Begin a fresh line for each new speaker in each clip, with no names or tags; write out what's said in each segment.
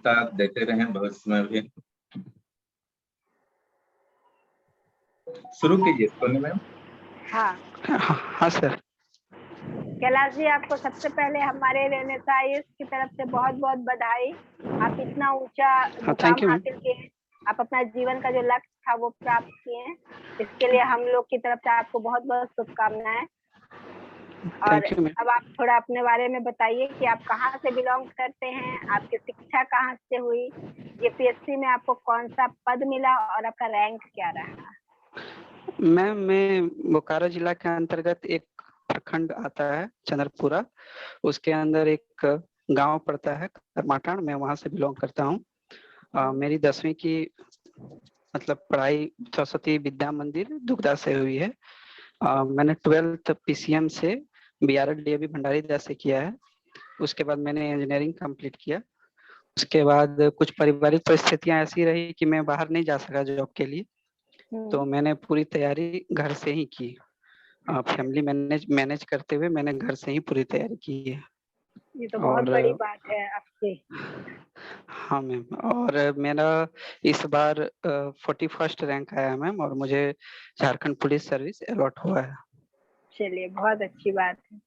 सहभागिता देते रहे बहुत समय भी। शुरू कीजिए सोनी मैम।
हाँ सर।
कैलाश जी, आपको सबसे पहले हमारे रेनेसाइज की तरफ से बहुत बहुत बधाई। आप इतना ऊंचा मुकाम हासिल किए, आप अपना जीवन का जो लक्ष्य था वो प्राप्त किए, इसके लिए हम लोग की तरफ से आपको बहुत बहुत शुभकामनाएं। और अब आप थोड़ा अपने बारे में बताइए कि आप कहाँ से बिलोंग करते हैं, आपकी शिक्षा कहाँ से हुई, यूपीएससी में आपको कौन सा पद मिला और आपका रैंक क्या रहा?
मैम, मैं बोकारो जिला के अंतर्गत एक प्रखंड आता है चंद्रपुरा, उसके अंदर एक गांव पड़ता है करमाटाण, मैं वहां से बिलोंग करता हूँ। मेरी 10वीं की मतलब पढ़ाई सरस्वती विद्या मंदिर दुगदा से हुई है। मैंने 12th पीसीएम से बीआरएड डीएवी भंडारी दास से किया है। उसके बाद मैंने इंजीनियरिंग कंप्लीट किया। उसके बाद कुछ पारिवारिक परिस्थितियां ऐसी रही कि मैं बाहर नहीं जा सका जॉब के लिए, तो मैंने पूरी तैयारी घर से ही की। फैमिली मैनेज करते हुए मैंने घर से ही पूरी तैयारी की है।
ये तो बहुत बड़ी बात है आपकी।
हाँ मैम, और मेरा इस बार 41st रैंक आया मैम, और मुझे झारखंड पुलिस सर्विस अलॉट हुआ है।
चलिए, बहुत अच्छी बात है।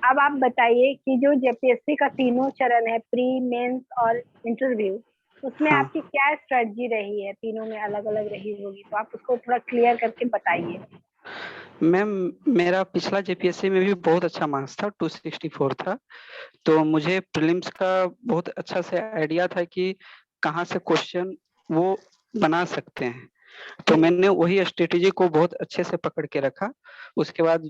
अब आप बताइए कि जो जेपीएससी का तीनों चरण है, प्री, मेंस और इंटरव्यू, उसमें आपकी क्या स्ट्रेटजी रही है? तीनों में अलग अलग रही होगी, तो आप उसको थोड़ा क्लियर करके बताइए।
मैम, मेरा पिछला जेपीएससी में भी बहुत अच्छा मार्क्स था, 264 था, तो मुझे प्रीलिम्स का बहुत अच्छा से आइडिया था कि कहाँ से क्वेश्चन वो बना सकते हैं, तो मैंने वही स्ट्रेटेजी को बहुत अच्छे से पकड़ के रखा। उसके बाद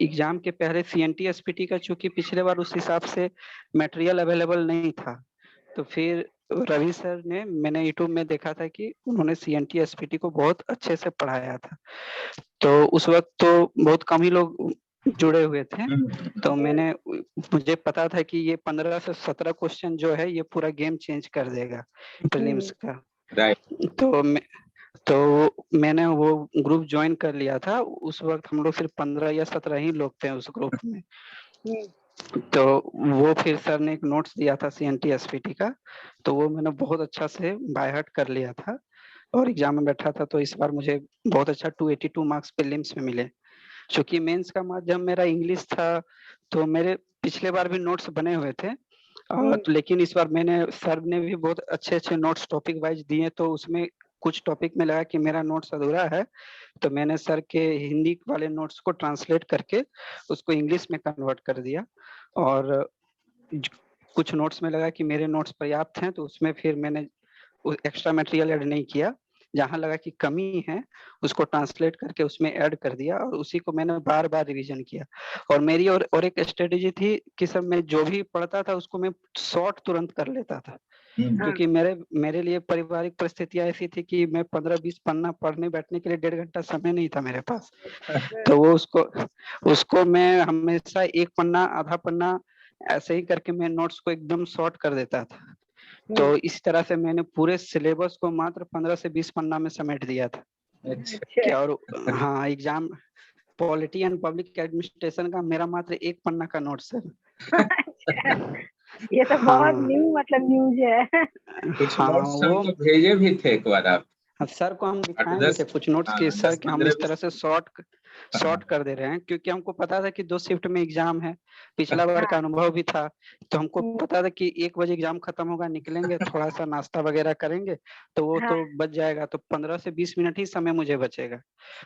एग्जाम के पहले सीएनटी एसपीटी का, चूंकि पिछले बार उस हिसाब से मटेरियल अवेलेबल नहीं था, तो फिर रवि सर ने, मैंने यूट्यूब में देखा था कि उन्होंने सीएनटी एसपीटी को बहुत अच्छे से पढ़ाया था, तो उस वक्त तो बहुत कम ही लोग जुड़े हुए थे, तो मुझे पता था कि ये 15 से 17 क्वेश्चन जो है ये पूरा गेम चेंज कर देगा प्रीलिम्स का। तो मैंने वो ग्रुप ज्वाइन कर लिया था। उस वक्त हम लोग सिर्फ 15 या 17 ही लोग थे उस ग्रुप में। तो वो फिर सर ने एक नोट्स दिया था सीएनटी एसपीटी का, तो वो मैंने बहुत अच्छा से बाय हार्ट कर लिया था और एग्जाम में बैठा था। तो इस बार मुझे बहुत अच्छा 282 मार्क्स प्रीलिम्स में मिले। चूंकि मेंस का माध्यम मेरा इंग्लिश था, तो मेरे पिछले बार भी नोट्स बने हुए थे, तो लेकिन इस बार सर ने भी बहुत अच्छे अच्छे नोट्स टॉपिक वाइज दिए, तो उसमें कुछ टॉपिक में लगा कि मेरा नोट्स अधूरा है, तो मैंने सर के हिंदी वाले नोट्स को ट्रांसलेट करके उसको इंग्लिश में कन्वर्ट कर दिया, और कुछ नोट्स में लगा कि मेरे नोट्स पर्याप्त हैं, तो उसमें फिर मैंने एक्स्ट्रा मटेरियल ऐड नहीं किया। जहां लगा कि कमी है उसको ट्रांसलेट करके उसमें ऐड कर दिया, और उसी को मैंने बार बार रिवीजन किया। और मेरी और एक स्ट्रेटेजी थी कि सब मैं जो भी पढ़ता था उसको मैं शॉर्ट तुरंत कर लेता था, क्योंकि मेरे लिए पारिवारिक परिस्थितियां ऐसी थी कि मैं 15-20 पन्ना पढ़ने बैठने के लिए 1.5 घंटा समय नहीं था मेरे पास। तो वो उसको मैं हमेशा एक पन्ना आधा पन्ना ऐसे ही करके मैं नोट्स को एकदम शॉर्ट कर देता था। तो इस तरह से मैंने पूरे सिलेबस को मात्र 15 से 20 पन्ना में समेट दिया था।
अच्छा।
और हाँ, exam polity and public administration का मेरा मात्र 1 पन्ना का नोट्स है।
ये तो बहुत न्यू मतलब न्यूज है।
कुछ नोट्स हमको भेजे भी थे एक बार आप।
सर को हम दिखाए भी थे कुछ नोट्स के, सर कि हम इस तरह से शॉर्ट कर दे रहे हैं, क्योंकि हमको पता था कि 2 शिफ्ट में एग्जाम है, पिछला बार का अनुभव भी था, तो हमको पता था कि 1 बजे एग्जाम खत्म होगा, निकलेंगे, थोड़ा सा नाश्ता वगैरह करेंगे तो वो तो बच जाएगा, तो 15 से 20 मिनट ही समय मुझे बचेगा।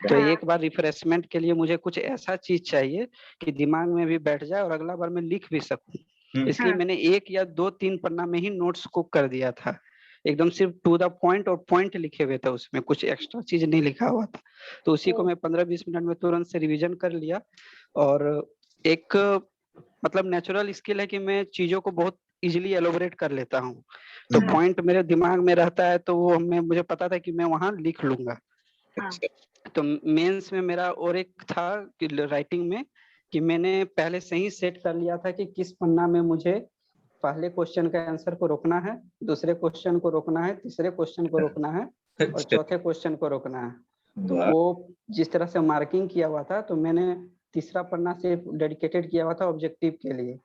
तो एक बार रिफ्रेशमेंट के लिए मुझे कुछ ऐसा चीज चाहिए कि दिमाग में भी बैठ जाए और अगला बार मैं लिख भी सकूं, इसलिए मैंने 1 या 2-3 पन्ना में ही नोट्स को कर दिया था, एकदम सिर्फ टू द पॉइंट, और पॉइंट लिखे हुए थे, उसमें कुछ एक्स्ट्रा चीज नहीं लिखा हुआ था। तो उसी को मैं 15-20 मिनट में तुरंत से रिवीजन कर लिया। और एक मतलब नेचुरल स्किल है कि मैं चीजों को बहुत इजीली एलोबरेट कर लेता हूँ, तो पॉइंट मेरे दिमाग में रहता है, तो वो मुझे पता था कि मैं वहां लिख लूंगा। तो मेंस में मेरा और एक था कि राइटिंग में कि मैंने पहले से ही सेट कर लिया था कि किस पन्ना में मुझे पहले क्वेश्चन का आंसर को रोकना है, दूसरे क्वेश्चन को रोकना है, तीसरे क्वेश्चन को रोकना है, और चौथे क्वेश्चन को रोकना है। तो वो जिस तरह से मार्किंग किया हुआ था, तो मैंने तीसरा पन्ना सिर्फ डेडिकेटेड किया हुआ था ऑब्जेक्टिव के लिए।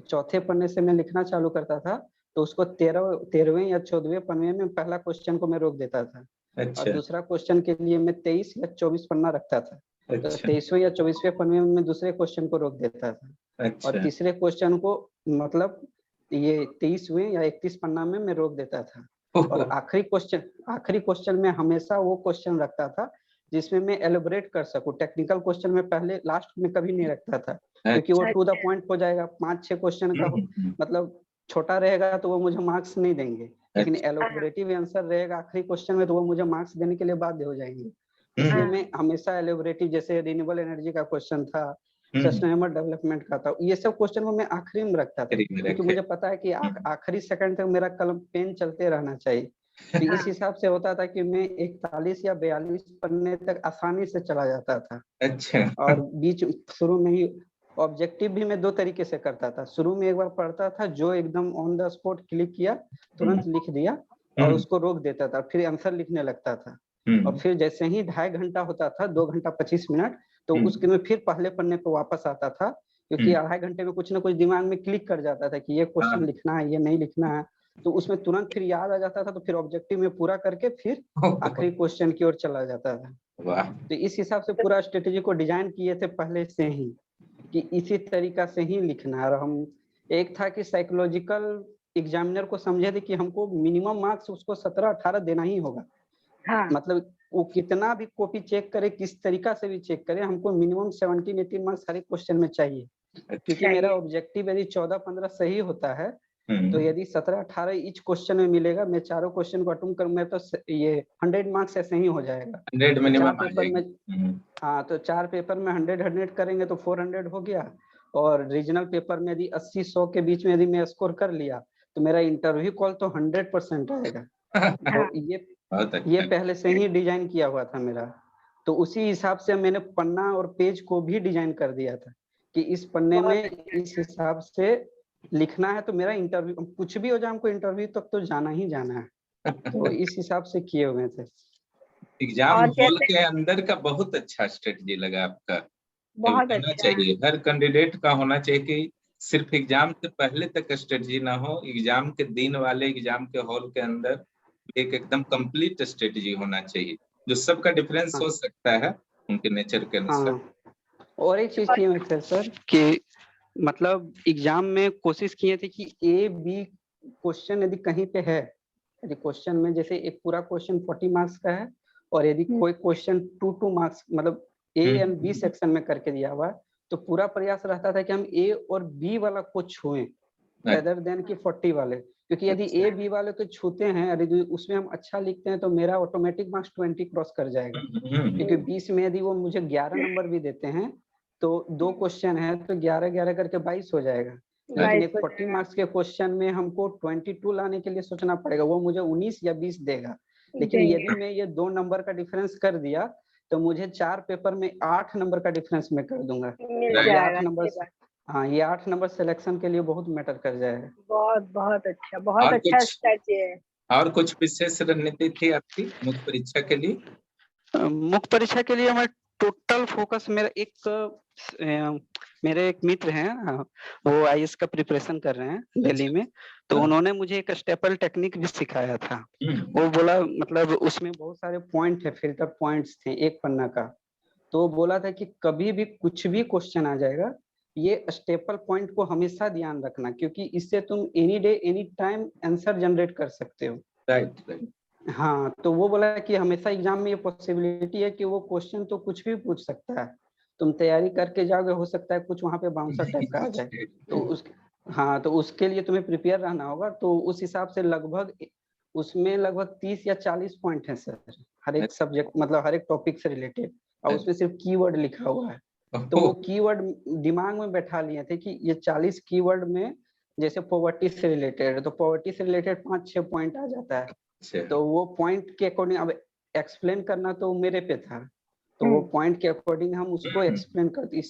चौथे पन्ने से मैं लिखना चालू करता था, तो उसको 13वें या 14वें पन्ने में पहला क्वेश्चन को मैं रोक देता था। और
अच्छा
दूसरा क्वेश्चन के लिए मैं 23 या 24 पन्ना रखता था। तो
अच्छा
23वें या 24वें पन्ने में मैं दूसरे क्वेश्चन को रोक देता था। और
अच्छा
तीसरे क्वेश्चन को मतलब ये 23वें या 31 पन्ना में मैं रोक देता था। और आखिरी क्वेश्चन में हमेशा वो क्वेश्चन रखता था जिसमें मैं एलोबरेट कर सकूं। टेक्निकल क्वेश्चन में पहले लास्ट में कभी नहीं रखता था, क्योंकि वो टू द पॉइंट हो जाएगा। 5-6 क्वेश्चन का मतलब छोटा रहेगा तो वो मुझे मार्क्स नहीं देंगे, लेकिन एलोबरेटिव आंसर रहेगा आखिरी क्वेश्चन में तो वो मुझे मार्क्स देने के लिए बाध्य हो जाएंगे। इसलिए मैं हमेशा एलोबरेटिव, जैसे रिन्यूएबल एनर्जी का क्वेश्चन था, सस्टेनेबल डेवलपमेंट का था, ये सब क्वेश्चन को मैं आखिरी में रखता था, क्योंकि मुझे पता है कि आखिरी सेकंड तक मेरा कलम पेन चलते रहना चाहिए। तो इस हिसाब से होता था कि मैं 41 या 42 पन्ने तक आसानी से चला जाता था।
अच्छा
और बीच शुरू में ही ऑब्जेक्टिव भी मैं 2 तरीके से करता था। शुरू में एक बार पढ़ता था, जो एकदम ऑन द स्पॉट क्लिक किया तुरंत लिख दिया और उसको रोक देता था, फिर आंसर लिखने लगता था। और फिर जैसे ही 2.5 घंटा होता था, 2 घंटा 25 मिनट, तो उसके में फिर पहले पन्ने पे वापस आता था, क्योंकि 2.5 घंटे में कुछ ना कुछ दिमाग में क्लिक कर जाता था कि ये क्वेश्चन लिखना है, ये नहीं लिखना है। तो उसमें तुरंत फिर याद आ जाता था, तो फिर ऑब्जेक्टिव में पूरा करके फिर आखिरी क्वेश्चन की ओर चला जाता था।
वाह
तो इस हिसाब से पूरा स्ट्रेटेजी को डिजाइन किए थे पहले से ही कि इसी तरीका से ही लिखना है। और हम एक था कि साइकोलॉजिकल एग्जामिनर को समझे थे कि हमको मिनिमम मार्क्स उसको 17-18 देना ही होगा।
हाँ।
मतलब वो कितना भी कॉपी चेक करे, किस तरीका से भी चेक करे, हमको मिनिमम 17-18 मार्क्स हर एक क्वेश्चन में चाहिए। क्योंकि मेरा ऑब्जेक्टिव यदि 14-15 सही होता है, तो यदि 17-18 ईच क्वेश्चन में मिलेगा, मैं चारों क्वेश्चन को अटेम्प्ट करूं, मैं तो ये 100 मार्क्स ऐसे ही हो जाएगा।
100 मिनिमम
पेपर में तो 4 पेपर में 100 करेंगे तो 400 हो गया। और रीजनल पेपर में यदि 80-100 के बीच में यदि मैं स्कोर कर लिया, तो मेरा इंटरव्यू कॉल तो 100% आएगा। तो ये पहले से ही डिजाइन किया हुआ था मेरा। तो उसी हिसाब से मैंने पन्ना और पेज को भी डिजाइन कर दिया था कि इस पन्ने में इस हिसाब से लिखना है, तो मेरा इंटरव्यू कुछ भी हो जाए, हमको इंटरव्यू तक तो जाना ही जाना है। तो इस हिसाब से किए हुए थे।
एग्जाम हॉल के अंदर का बहुत अच्छा स्ट्रेटजी लगा आपका।
बहुत
होना
अच्छा
चाहिए, हर कैंडिडेट का होना चाहिए कि सिर्फ एग्जाम से पहले तक स्ट्रेटजी ना हो, एग्जाम के दिन वाले एग्जाम के हॉल के अंदर एक एकदम कंप्लीट स्ट्रेटजी होना चाहिए, जो सबका डिफरेंस हो सकता है उनके नेचर के अनुसार।
और एक चीज थी सर कि मतलब एग्जाम में कोशिश किए थे कि ए बी क्वेश्चन यदि कहीं पे है, यदि क्वेश्चन में जैसे एक पूरा क्वेश्चन 40 मार्क्स का है और यदि कोई क्वेश्चन 2 मार्क्स मतलब ए एंड बी सेक्शन में करके दिया हुआ, तो पूरा प्रयास रहता था कि हम ए और बी वाला को छुएं रेदर देन कि 40 वाले, क्योंकि यदि ए बी वाले को छूते हैं, यदि उसमें हम अच्छा लिखते हैं, तो मेरा ऑटोमेटिक मार्क्स 20 क्रॉस कर जाएगा। क्योंकि 20 में यदि वो मुझे 11 नंबर भी देते हैं, तो 2 क्वेश्चन है तो 11-11 करके 22 हो जाएगा। लेकिन एक 40 मार्क्स के क्वेश्चन में हमको 22 लाने के लिए सोचना पड़ेगा, वो मुझे 19 या 20 देगा। लेकिन यदि मैं ये 2 नंबर का डिफरेंस कर दिया, तो मुझे 4 पेपर में 8 नंबर का डिफरेंस मैं कर दूंगा। ये 8 नंबर, ये 8 नंबर सिलेक्शन के लिए बहुत मैटर कर जाएगा।
बहुत अच्छा, बहुत अच्छा स्ट्रेटजी है।
और कुछ विशेष रणनीति थी आपकी मुख्य परीक्षा के लिए?
मुख्य परीक्षा के लिए मैं टोटल फोकस मेरे एक मित्र हैं, वो आईएएस का प्रिपरेशन कर रहे हैं दिल्ली में, तो उन्होंने मुझे एक स्टेपल टेक्निक भी सिखाया था। वो बोला मतलब उसमें बहुत सारे पॉइंट है, फिल्टर पॉइंट्स थे एक पन्ना का, तो बोला था कि कभी भी कुछ भी क्वेश्चन आ जाएगा, ये स्टेपल पॉइंट को हमेशा ध्यान रखना, क्योंकि इससे तुम any day any time answer generate कर सकते हो।
राइट।
हाँ, तो वो बोला कि हमेशा एग्जाम में ये पॉसिबिलिटी है कि वो क्वेश्चन तो कुछ भी पूछ सकता है, तुम तैयारी करके जाओगे, हो सकता है कुछ वहां पे बाउंसर टाइप का आ जाए, तो उसके लिए तुम्हें प्रिपेयर रहना होगा। तो उस हिसाब से लगभग 30 या 40 पॉइंट है सर, हर एक सब्जेक्ट मतलब हर एक टॉपिक से रिलेटेड, और उसमें सिर्फ कीवर्ड लिखा हुआ है। तो वो कीवर्ड दिमाग में बैठा लिए थे कि ये 40 कीवर्ड में जैसे पॉवर्टी से रिलेटेड है, तो पॉवर्टी से रिलेटेड 5-6 पॉइंट आ जाता है। तो वो पॉइंट के अकॉर्डिंग अब एक्सप्लेन करना तो मेरे पे था, तो वो पॉइंट के अकॉर्डिंग हम उसको एक्सप्लेन करते,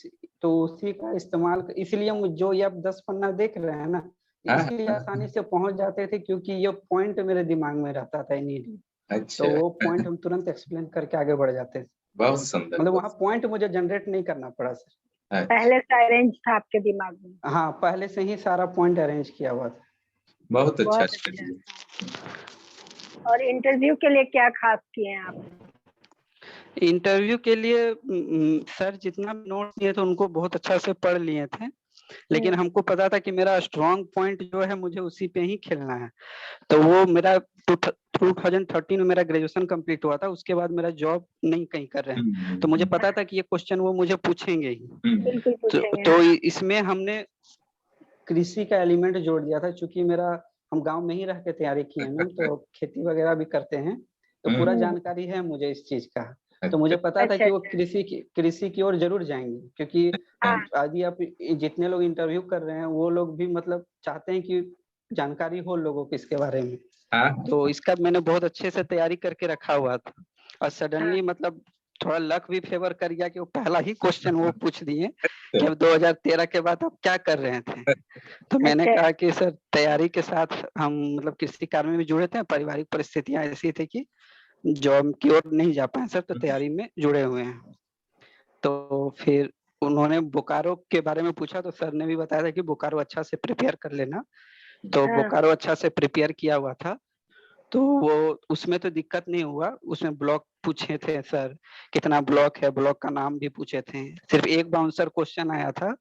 तो उसी का इस्तेमाल, इसलिए हम जो ये आप 10 पन्ना देख रहे हैं ना, इसलिए आसानी से पहुंच जाते थे, क्योंकि ये पॉइंट मेरे दिमाग में रहता था इमीडिएट। तो वो पॉइंट हम तुरंत एक्सप्लेन करके आगे बढ़ जाते थे।
बहुत सुंदर।
मतलब वहाँ पॉइंट मुझे जनरेट नहीं करना पड़ा सर,
पहले से अरेंज था आपके दिमाग में?
हाँ, पहले से ही सारा पॉइंट अरेंज किया हुआ था।
बहुत अच्छा
बहुत
स्ट्रेटजी।
और इंटरव्यू के लिए क्या खास किए हैं आप?
इंटरव्यू के लिए सर जितना नोट दिए थे उनको बहुत अच्छा से पढ़ लिए थे, लेकिन हमको पता था कि मेरा स्ट्रॉन्ग पॉइंट जो है मुझे उसी पे ही खेलना है। तो वो मेरा 2013 में मेरा ग्रेजुएशन कंप्लीट हुआ था, उसके बाद मेरा जॉब नहीं कहीं कर रहे हैं, तो मुझे पता था कि ये क्वेश्चन वो मुझे पूछेंगे ही।
बिल्कुल पूछेंगे।
तो इसमें हमने कृषि का एलिमेंट जोड़ दिया था, क्योंकि मेरा हम गांव में ही रह के तैयारी किए हैं, तो खेती वगैरह भी करते हैं, तो पूरा जानकारी है मुझे इस चीज का। तो मुझे पता था कि वो कृषि की ओर जरूर जाएंगे, क्योंकि यदि आप जितने लोग इंटरव्यू कर रहे हैं वो लोग भी मतलब चाहते हैं कि जानकारी हो लोगों को इसके बारे में। तो इसका मैंने बहुत अच्छे से तैयारी करके रखा हुआ था, और सडनली मतलब थोड़ा लक भी फेवर कर गया कि वो पहला ही क्वेश्चन वो पूछ दिए कि अब 2013 के बाद आप क्या कर रहे थे। तो मैंने कहा कि सर तैयारी के साथ हम मतलब कृषि कार्य में भी जुड़े थे, पारिवारिक परिस्थितियां ऐसी थी कि जॉब की ओर नहीं जा पाए सर, तो तैयारी में जुड़े हुए हैं। तो फिर उन्होंने बोकारो के बारे में पूछा, तो सर ने भी बताया था कि बोकारो अच्छा से प्रिपेयर कर लेना, तो बोकारो अच्छा से प्रिपेयर किया हुआ था, तो वो उसमें तो दिक्कत नहीं हुआ। उसमें ब्लॉक पूछे थे सर, कितना ब्लॉक है, ब्लॉक का नाम भी पूछे थे। सिर्फ एक बाउंसर क्वेश्चन आया था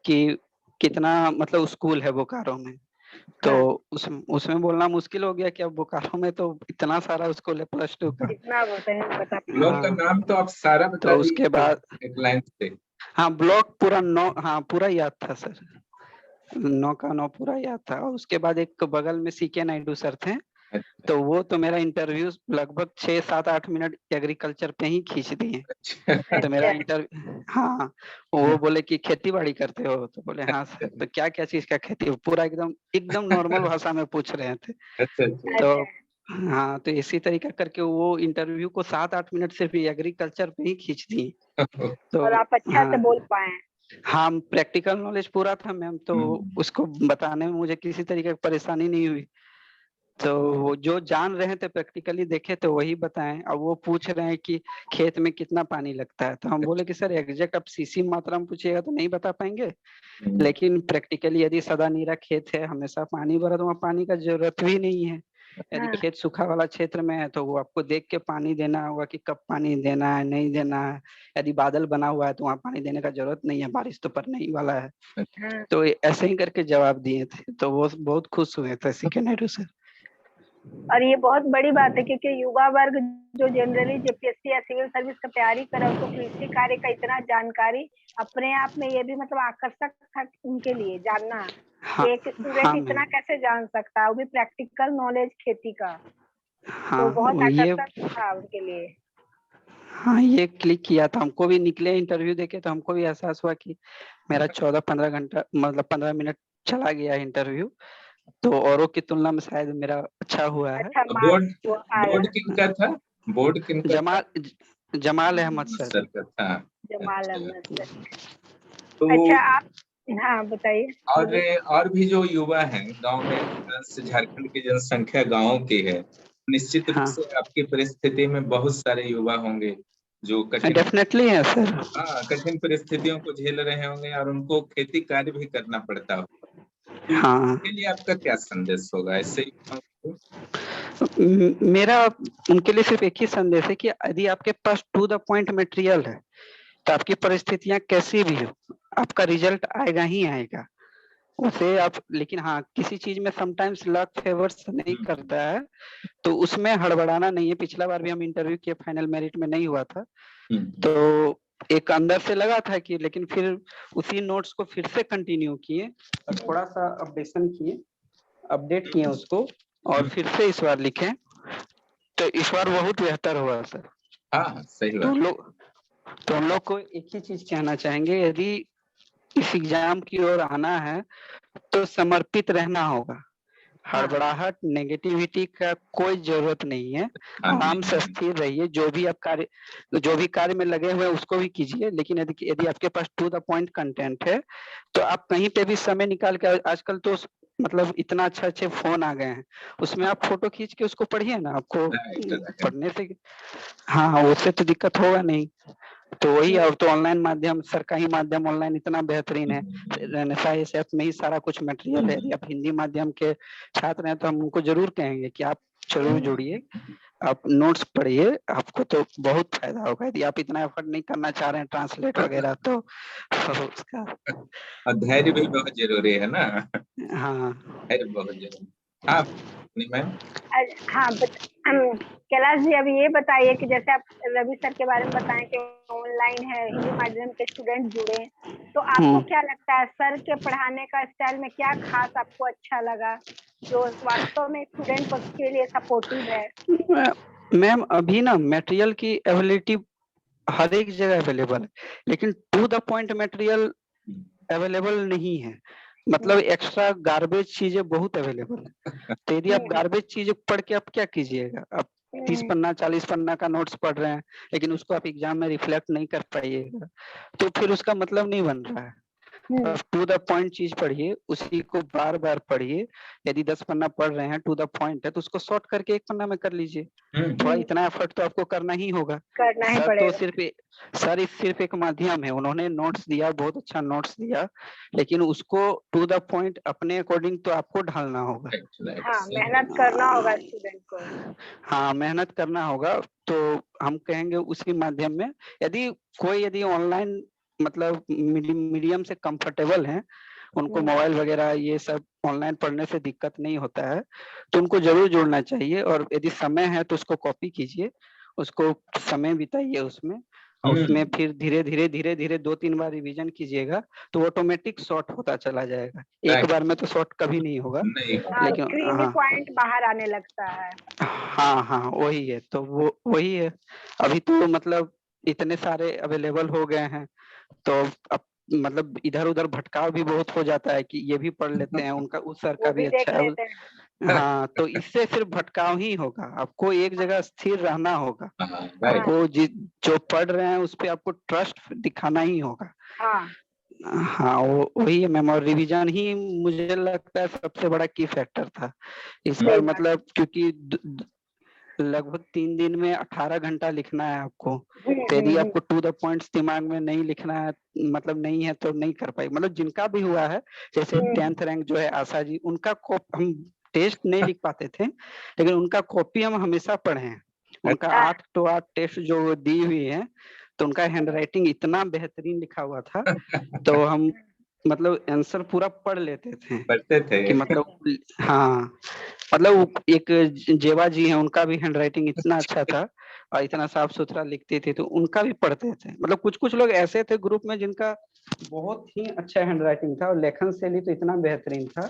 कि कितना मतलब स्कूल है बोकारो में, तो उसमें बोलना मुश्किल हो गया कि अब बोकारो में तो इतना सारा स्कूल है +2 का।
इतना बता
ब्लॉक का नाम तो आप सारा बता
तो उसके बाद
एक लाइन से।
हाँ ब्लॉक पूरा 9, हाँ पूरा याद था सर, 9 का 9 पूरा याद था। और उसके बाद एक बगल में सीके नायडू सर थे, तो वो तो मेरा इंटरव्यू लगभग 6, 7, 8 मिनट एग्रीकल्चर पे ही खींच दिए। तो मेरा इंटरव्यू, हाँ वो बोले कि खेती बाड़ी करते हो, तो बोले हाँ सर, तो क्या क्या चीज का खेती, पूरा एकदम एकदम नॉर्मल भाषा में पूछ रहे थे। तो हाँ, तो इसी तरीका करके वो इंटरव्यू को 7-8 मिनट सिर्फ एग्रीकल्चर पे ही खींच दिए। तो
और आप अच्छा से बोल पाए।
हाँ प्रैक्टिकल नॉलेज पूरा था मैम, तो उसको बताने में मुझे किसी तरीके की परेशानी नहीं हुई। तो वो जो जान रहे थे प्रैक्टिकली देखे तो वही बताएं। अब वो पूछ रहे हैं कि खेत में कितना पानी लगता है, तो हम बोले कि सर एग्जैक्ट आप सीसी मात्रा में पूछिएगा तो नहीं बता पाएंगे, लेकिन प्रैक्टिकली यदि सदा नीरा खेत है, हमेशा पानी भरा, तो वहाँ पानी का जरूरत भी नहीं है। यदि खेत सूखा वाला क्षेत्र में है तो वो आपको देख के पानी देना होगा कि कब पानी देना है, नहीं देना है। यदि बादल बना हुआ है तो वहाँ पानी देने का जरूरत नहीं है, बारिश तो पड़ने ही वाला है। तो ऐसे ही करके जवाब दिए थे, तो वो बहुत खुश हुए थे सीके नायडू सर।
और ये बहुत बड़ी बात है, क्योंकि युवा वर्ग जो जनरली जेपीएससी या सिविल सर्विस का तैयारी कर रहा है, उसको कृषि कार्य का इतना जानकारी अपने आप में ये भी मतलब आकर्षक था उनके लिए जानना।
हाँ,
एक स्टूडेंट इतना कैसे जान सकता है, वो भी प्रैक्टिकल नॉलेज खेती का। तो बहुत आकर्षक था उनके लिए।
हाँ ये क्लिक किया था, हमको भी निकले इंटरव्यू देके तो हमको भी एहसास हुआ कि मेरा 14-15 घंटा मतलब 15 मिनट चला गया इंटरव्यू, तो औरों की तुलना में शायद मेरा अच्छा हुआ है।
बोर्ड किनका था? बोर्ड किनका था?
जमाल अहमद सर
का था।
जमाल अहमद सर।
तो
अच्छा आप, हाँ बताइए।
और भी जो युवा हैं गांव में, झारखंड की जनसंख्या गांवों की है, निश्चित रूप से आपकी परिस्थिति में बहुत सारे युवा होंगे जो
डेफिनेटली है सर।
कठिन परिस्थितियों को झेल रहे होंगे और उनको खेती कार्य भी करना पड़ता हो। तो
हाँ,
उनके लिए आपका क्या संदेश होगा ऐसे?
मेरा उनके लिए सिर्फ एक ही संदेश है कि यदि आपके पास टू द पॉइंट मटेरियल है तो आपकी परिस्थितियां कैसी भी हो, आपका रिजल्ट आएगा ही आएगा उसे आप। लेकिन हाँ, किसी चीज में समटाइम्स लक फेवर्स नहीं करता है, तो उसमें हड़बड़ाना नहीं है। पिछला बार भी हम इंटरव्यू किए, फाइनल मेरिट में नहीं हुआ था, तो एक अंदर से लगा था कि, लेकिन फिर उसी नोट्स को फिर से कंटिन्यू किए और थोड़ा सा अपडेट किए उसको, और फिर से इस बार लिखे, तो इस बार बहुत बेहतर हुआ सर।
हाँ सही
तो
बात।
हम लोग को एक ही चीज कहना चाहेंगे, यदि इस एग्जाम की ओर आना है तो समर्पित रहना होगा। हड़बड़ाहट नेगेटिविटी का कोई जरूरत नहीं है। आराम से स्थिर रहिए, जो भी कार्य में लगे हुए हैं उसको भी कीजिए, लेकिन यदि आपके पास टू द पॉइंट कंटेंट है तो आप कहीं पे भी समय निकाल के, आजकल तो मतलब इतना अच्छे फोन आ गए हैं, उसमें आप फोटो खींच के उसको पढ़िए ना, आपको पढ़ने से हाँ उससे तो दिक्कत होगा नहीं। तो वही, और तो ऑनलाइन माध्यम, सरकारी माध्यम ऑनलाइन इतना बेहतरीन है, NSISF में ही सारा कुछ मटेरियल है। यदि आप हिंदी माध्यम के छात्र हैं तो हम उनको जरूर कहेंगे कि आप जरूर जुड़िए, आप नोट्स पढ़िए, आपको तो बहुत फायदा होगा। यदि आप इतना एफर्ट नहीं करना चाह रहे हैं ट्रांसलेट वगैरह तो उसका
और धैर्य भी बहुत जरूरी है ना।
हाँ,
धैर्य बहुत जरूरी। हाँ मैम।
हाँ कैलाश जी, अभी ये बताइए कि जैसे आप रवि सर के बारे में बताएं कि ऑनलाइन है, हिंदी माध्यम के स्टूडेंट जुड़े, तो आपको क्या लगता है सर के पढ़ाने का स्टाइल में क्या खास आपको अच्छा लगा जो वास्तव में स्टूडेंट के लिए सपोर्टिव है?
मैम अभी ना मटेरियल की अवेलेबिलिटी हर एक जगह अवेलेबल है, लेकिन to the point material available नहीं है। मतलब एक्स्ट्रा गार्बेज चीजें बहुत अवेलेबल है। तो यदि आप गार्बेज चीजें पढ़ के आप क्या कीजिएगा? आप 30 पन्ना 40 पन्ना का नोट्स पढ़ रहे हैं, लेकिन उसको आप एग्जाम में रिफ्लेक्ट नहीं कर पाइएगा, तो फिर उसका मतलब नहीं बन रहा है। टू द पॉइंट चीज पढ़िए, उसी को बार बार पढ़िए। यदि 10 पन्ना पढ़ रहे हैं, टू द पॉइंट है, तो उसको शॉर्ट करके 1 पन्ना में कर लीजिए। थोड़ा इतना एफर्ट तो आपको करना ही होगा।
करना ही
सर
पड़ेगा।
तो सिर्फ एक माध्यम है, उन्होंने नोट्स दिया, बहुत अच्छा नोट्स दिया, लेकिन उसको टू द पॉइंट अपने अकॉर्डिंग तो आपको ढालना होगा।
हाँ, मेहनत करना होगा स्टूडेंट को।
हाँ, मेहनत करना होगा। तो हम कहेंगे उसी माध्यम में, यदि ऑनलाइन मतलब मीडियम से कंफर्टेबल हैं, उनको मोबाइल वगैरह ये सब ऑनलाइन पढ़ने से दिक्कत नहीं होता है, तो उनको जरूर जुड़ना चाहिए। और यदि समय है तो उसको कॉपी कीजिए, उसको समय बिताइए उसमें, और उसमें फिर धीरे धीरे 2-3 बार रिवीजन कीजिएगा, तो ऑटोमेटिक शॉर्ट होता चला जाएगा। एक बार में तो शॉर्ट कभी नहीं होगा,
लेकिन हाँ, पॉइंट बाहर आने लगता है।
हाँ, वही है। तो वो वही है। अभी तो मतलब इतने सारे अवेलेबल हो गए हैं, तो अब मतलब इधर उधर भटकाव भी बहुत हो जाता है कि ये भी पढ़ लेते हैं, उनका उस सर का भी अच्छा है। हाँ, तो इससे सिर्फ भटकाव ही होगा। आपको एक जगह स्थिर रहना होगा। आपको जो पढ़ रहे हैं उस पे आपको ट्रस्ट दिखाना ही होगा। हाँ, वही है मैम। और रिवीजन ही मुझे लगता है सबसे बड़ा की फैक्टर था इस बार। मतलब क्योंकि लगभग 3 दिन में 18 घंटा लिखना है आपको, तो यदि आपको टू द पॉइंट्स दिमाग में नहीं लिखना है, मतलब नहीं है, तो नहीं कर पाएंगे। मतलब जिनका भी हुआ है, जैसे 10th रैंक जो है आशा जी, उनका हम टेस्ट नहीं लिख पाते थे, लेकिन उनका कॉपी हम हमेशा पढ़े हैं। उनका 8 to 8 टेस्ट जो दी हुई है, तो उनका हैंड राइटिंग इतना बेहतरीन लिखा हुआ था, तो हम मतलब आंसर पूरा पढ़ लेते थे,
पढ़ते थे
कि मतलब हाँ, मतलब एक जेवा जी हैं, उनका भी हैंड राइटिंग इतना अच्छा था और इतना साफ सुथरा लिखते थे, तो उनका भी पढ़ते थे। मतलब कुछ कुछ लोग ऐसे थे ग्रुप में जिनका बहुत ही अच्छा हैंड राइटिंग था और लेखन शैली तो इतना बेहतरीन था,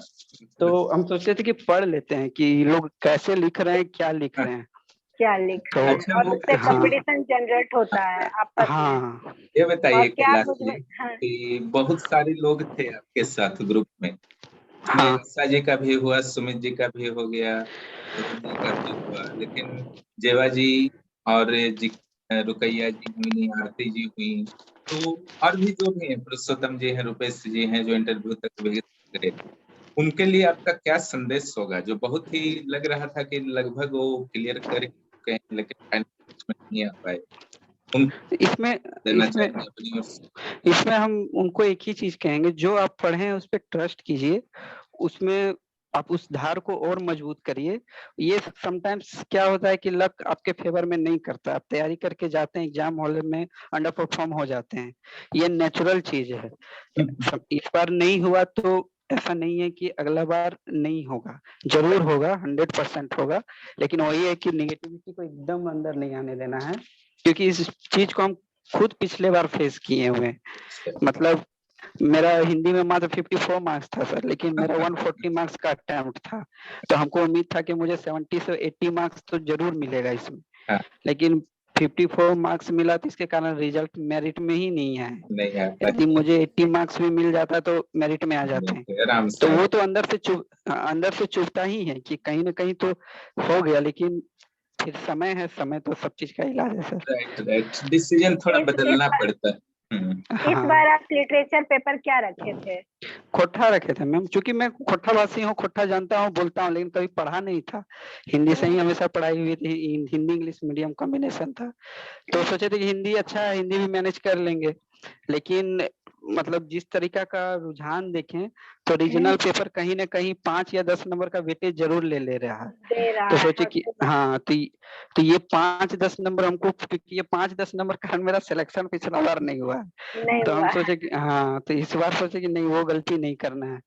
तो हम सोचते थे कि पढ़ लेते हैं कि लोग कैसे लिख रहे हैं, क्या लिख रहे हैं,
क्या लिख रहे हैं, और उससे कंपटीशन जनरेट होता है आपस में।
ये बताइए कैलाश जी कि बहुत सारे लोग थे आपके साथ ग्रुप में। आशा जी का भी हुआ, सुमित जी का भी हो गया, रोहन जी का भी हुआ, लेकिन जेवा जी और रुकैया जी हुई, आरती जी हुई, तो और भी जो भी हैं, पुरुषोत्तम जी हैं, रुपेश जी हैं, जो इंटरव्यू तक भेज गए, उनके लिए आपका क्या संदेश होगा? जो बहुत ही लग रहा था कि लगभग वो क्लियर कर चुके हैं, लेकिन फाइनल में नहीं आ पाए।
इसमें हम उनको एक ही चीज कहेंगे, जो आप पढ़े हैं उस पर ट्रस्ट कीजिए, उसमें आप उस धार को और मजबूत करिए। ये समटाइम्स क्या होता है कि लक आपके फेवर में नहीं करता, आप तैयारी करके जाते हैं, एग्जाम हॉल में अंडर परफॉर्म हो जाते हैं, ये नेचुरल चीज है। इस बार नहीं हुआ तो ऐसा नहीं है कि अगला बार नहीं होगा, जरूर होगा, 100% होगा, लेकिन वही है कि निगेटिविटी को एकदम अंदर नहीं आने देना है, क्योंकि इस चीज को हम खुद पिछले बार फेस किए हुए। मतलब मेरा हिंदी में मात्र 54 मार्क्स था सर, लेकिन मेरा 140 मार्क्स का अटेम्प्ट था, तो हमको उम्मीद था कि मुझे 70 से 80 मार्क्स तो जरूर मिलेगा इसमें, लेकिन 54 मार्क्स मिला, तो इसके कारण रिजल्ट मेरिट में ही नहीं है। यदि मुझे 80 मार्क्स भी मिल जाता तो मेरिट में आ जाते हैं, तो वो तो अंदर से चुभता ही है कि कहीं ना कहीं तो हो गया, लेकिन फिर समय है, समय तो सब चीज का इलाज है सर।
राइट, डिसीजन थोड़ा बदलना पड़ता है।
इस बार आप लिटरेचर पेपर क्या रखे थे?
खोटा रखे थे मैम, क्योंकि मैं खोटा वासी हूँ, खोटा जानता हूँ, बोलता हूँ, लेकिन कभी पढ़ा नहीं था। हिंदी से ही हमेशा पढ़ाई हुई थी, हिंदी इंग्लिश मीडियम कॉम्बिनेशन था, तो सोचे थे कि हिंदी अच्छा है, हिंदी भी मैनेज कर लेंगे। लेकिन मतलब जिस तरीका का रुझान देखें तो रीजनल पेपर कहीं ना कहीं 5 या 10 नंबर का वेटेज जरूर ले रहा है। तो सोचे कि हाँ, तो ये 5-10 नंबर हमको, क्योंकि ये 5-10 नंबर का मेरा सिलेक्शन पिछला बार नहीं हुआ है, तो हम सोचे कि हाँ, तो इस बार सोचे कि नहीं, वो गलती नहीं करना है,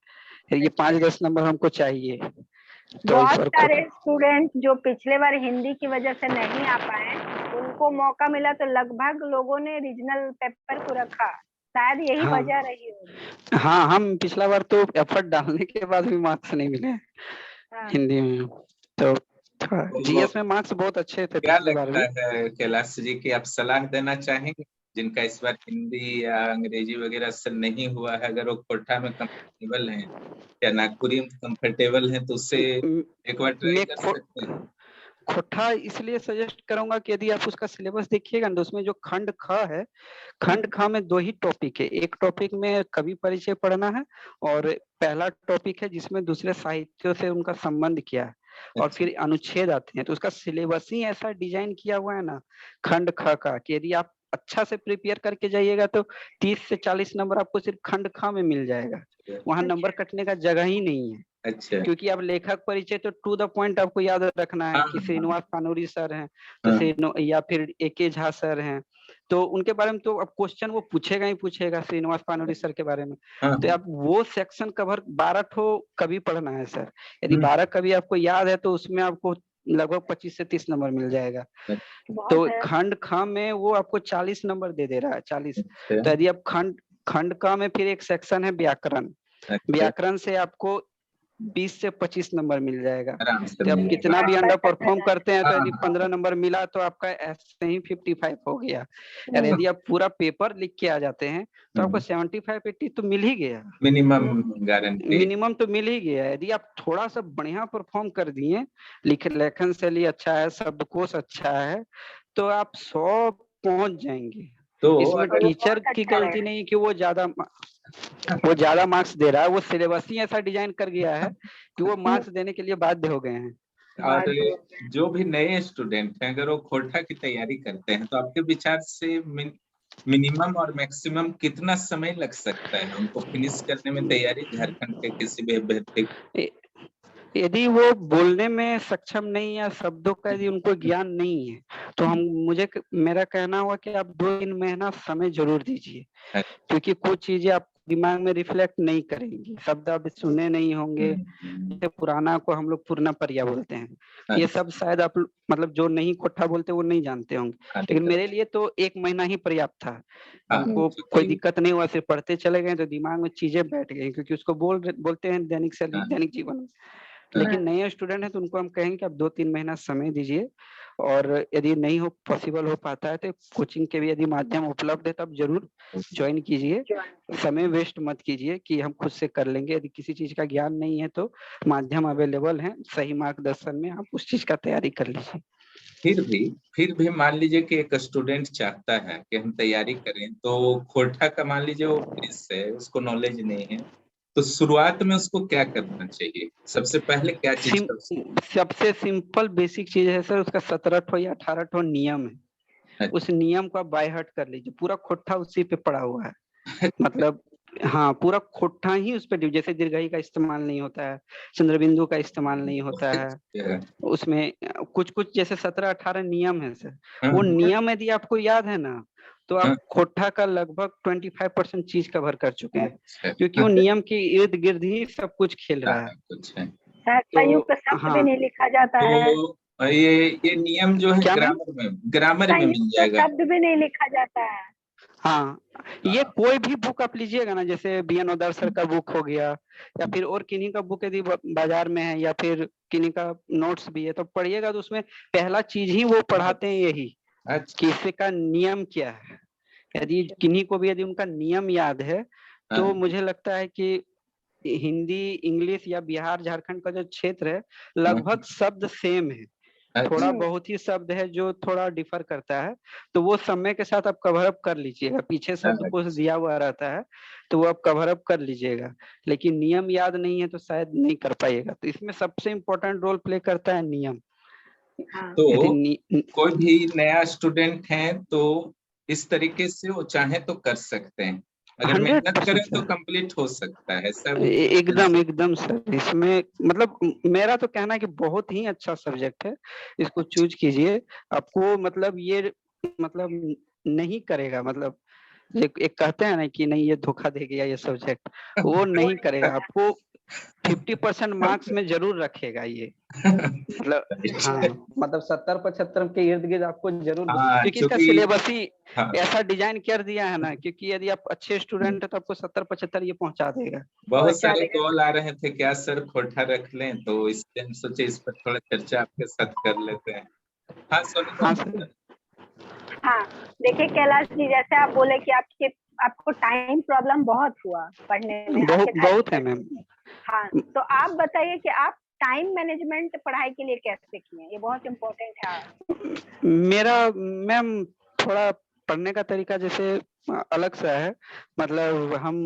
ये 5-10 नंबर हमको चाहिए। तो
बहुत सारे स्टूडेंट जो पिछले बार हिंदी की वजह से नहीं आ पाए, उनको मौका मिला, तो लगभग लोगों ने रीजनल पेपर को रखा, शायद यही वजह रही होगी।
हाँ, हम पिछला बार तो एफर्ट डालने के बाद भी मार्क्स नहीं मिले हिंदी में, तो जीएस में मार्क्स बहुत अच्छे थे।
क्या लगता है कैलाश जी की आप सलाह देना चाहेंगे जिनका इस बार हिंदी या अंग्रेजी वगैरह से नहीं हुआ है, अगर वो कोटा में कंफर्टेबल हैं या नागपुरी में कंफर्टेबल हैं, तो उससे एक बार ट्राई कर सकते हैं?
खोटा इसलिए सजेस्ट करूंगा कि यदि आप उसका सिलेबस देखिएगा तो उसमें जो खंड ख है, खंड ख में 2 ही टॉपिक है। एक टॉपिक में कवि परिचय पढ़ना है, और पहला टॉपिक है जिसमें दूसरे साहित्यों से उनका संबंध क्या है, और फिर अनुच्छेद आते हैं। तो उसका सिलेबस ही ऐसा डिजाइन किया हुआ है ना खंड ख का, कि यदि आप अच्छा से प्रिपेयर करके जाइएगा तो 30 से 40 नंबर आपको सिर्फ खंड ख में मिल जाएगा, वहां नंबर कटने का जगह ही नहीं है।
अच्छा,
क्योंकि आप लेखक परिचय तो टू द पॉइंट आपको याद रखना है कि श्रीनिवास कानूरी सर हैं, तो या फिर एके झा सर हैं, तो उनके बारे में तो अब क्वेश्चन वो पूछेगा ही पूछेगा श्रीनिवास कानूरी सर के बारे में। तो आप वो सेक्शन कवर 12 ठो कवि पढ़ना है सर। यदि 12 कवि आपको याद है तो उसमें आपको लगभग 25 से 30 नंबर मिल जाएगा। तो खंड ख में वो आपको 40 नंबर दे रहा है, 40। तो यदि आप खंड क में फिर एक सेक्शन है व्याकरण, व्याकरण से आपको 20 से 25 नंबर मिल जाएगा। तो आप कितना भी अंडर परफॉर्म करते हैं, तो यदि 15 नंबर मिला तो आपका ऐसे ही 55 हो गया। और यदि आप पूरा पेपर लिख के आ जाते हैं तो आपको 75-80 तो मिल ही गया, मिनिमम तो मिल ही गया। यदि आप थोड़ा सा बढ़िया परफॉर्म कर दिए, लेखन शैली अच्छा है, शब्दकोश अच्छा है, तो आप 100 पहुंच जाएंगे। तो इसमें टीचर की गलती नहीं कि वो ज्यादा मार्क्स दे रहा है, वो सिलेबस ही ऐसा डिजाइन कर गया है कि वो मार्क्स देने के लिए बाध्य हो गए हैं।
और जो भी नए स्टूडेंट हैं, अगर वो खोटा की तैयारी करते हैं, तो आपके विचार से मिनिमम और मैक्सिमम कितना समय लग सकता है उनको फिनिश करने में तैयारी झारखंड के किसी भी अभ्यर्थी?
यदि वो बोलने में सक्षम नहीं है, शब्दों का यदि उनको ज्ञान नहीं है, तो मेरा कहना हुआ कि आप 2-3 महीना समय जरूर दीजिए, क्योंकि कुछ चीजें आप दिमाग में रिफ्लेक्ट नहीं करेंगी, शब्द आप सुने नहीं होंगे। जैसे पुराना को हम लोग पूर्णा परिया बोलते हैं, ये सब शायद आप मतलब जो नहीं खोटा बोलते वो नहीं जानते होंगे, लेकिन मेरे लिए तो 1 महीना ही पर्याप्त था। हमको कोई दिक्कत नहीं हुआ, सिर्फ पढ़ते चले गए तो दिमाग में चीजें बैठ गई, क्योंकि उसको बोलते हैं दैनिक जीवन में। लेकिन नए स्टूडेंट हैं तो उनको हम कहेंगे कि आप 2-3 महीना समय दीजिए, और यदि नहीं पॉसिबल हो पाता है तो कोचिंग के भी यदि माध्यम उपलब्ध है तब जरूर ज्वाइन कीजिए। समय वेस्ट मत कीजिए कि हम खुद से कर लेंगे। यदि किसी चीज का ज्ञान नहीं है तो माध्यम अवेलेबल है, सही मार्गदर्शन में आप उस चीज का तैयारी कर लीजिए।
फिर भी मान लीजिए कि एक स्टूडेंट चाहता है कि हम तैयारी करें, तो खोटा का मान लीजिए वो फ्रेश है, उसको नॉलेज नहीं है, तो शुरुआत में उसको क्या करना चाहिए? सबसे पहले क्या चीज?
सबसे सिंपल बेसिक चीज है सर, उसका 17 ठो या 18 ठो नियम है। उस नियम को आप बाय हार्ट कर लीजिए, पूरा खोटा उसी पे पड़ा हुआ है। मतलब हाँ, पूरा खोटा ही उस पे, जैसे दीर्घई का इस्तेमाल नहीं होता है, चंद्रबिंदु का इस्तेमाल नहीं होता है, उसमें कुछ जैसे 17-18 नियम है सर। वो नियम यदि आपको याद है ना, तो आप खोटा का लगभग 25% चीज कवर कर चुके हैं, क्योंकि वो नियम के इर्द गिर्द ही सब कुछ खेल रहा है।
संयुक्त शब्द भी नहीं लिखा जाता है।
ये नियम जो है ग्रामर में मिल जाएगा,
शब्द भी नहीं लिखा जाता है।
हाँ, ये कोई भी बुक आप लीजिएगा ना, जैसे बी.एन. ओदार सर का बुक हो गया, या फिर और किन्हीं का बुक यदि बाजार में है, या फिर किन्हीं का नोट्स भी है, तो पढ़िएगा तो उसमें पहला चीज ही वो पढ़ाते हैं यही कि इसका नियम क्या है। यदि किन्हीं को भी यदि उनका नियम याद है तो मुझे लगता है कि हिंदी, इंग्लिश या बिहार झारखंड का जो क्षेत्र है लगभग शब्द सेम है। थोड़ा बहुत ही शब्द है जो थोड़ा डिफर करता है, तो वो समय के साथ आप कवर अप कर लीजिएगा। पीछे शब्द कोश दिया हुआ रहता है तो वो आप कवर अप कर लीजिएगा, लेकिन नियम याद नहीं है तो शायद नहीं कर पाइएगा। तो इसमें सबसे इम्पोर्टेंट रोल प्ले करता है नियम।
तो कोई भी नया स्टूडेंट है तो इस तरीके से वो चाहे तो कर सकते हैं, अगर मेहनत करें तो कंप्लीट हो सकता है सब।
एकदम सर, इसमें मतलब मेरा तो कहना है कि बहुत ही अच्छा सब्जेक्ट है, इसको चूज कीजिए। आपको मतलब ये मतलब नहीं करेगा, मतलब एक कहते हैं ना कि नहीं ये धोखा दे गया ये सब्जेक्ट, वो नहीं करेगा। आपको 50% मार्क्स में जरूर रखेगा ये, मतलब हाँ, मतलब 70-75 के इर्द गिर्द आपको जरूर, क्योंकि इसका सिलेबस ही ऐसा डिजाइन कर दिया है ना, क्योंकि यदि आप अच्छे स्टूडेंट है तो आपको 70-75 ये पहुंचा देगा।
बहुत सारे कॉल आ रहे थे क्या सर खोटा रख लें, तो इसलिए हम सोचे इस पर थोड़ा चर्चा आपके साथ कर लेते हैं। हाँ सर।
हाँ देखिए कैलाश जी, जैसे आप बोले कि आपको टाइम प्रॉब्लम बहुत हुआ पढ़ने में,
बहुत है मैम।
हाँ, तो आप बताइए कि आप टाइम मैनेजमेंट पढ़ाई के लिए कैसे किए, ये बहुत इम्पोर्टेंट है।
मेरा मैम थोड़ा पढ़ने का तरीका जैसे अलग सा है, मतलब हम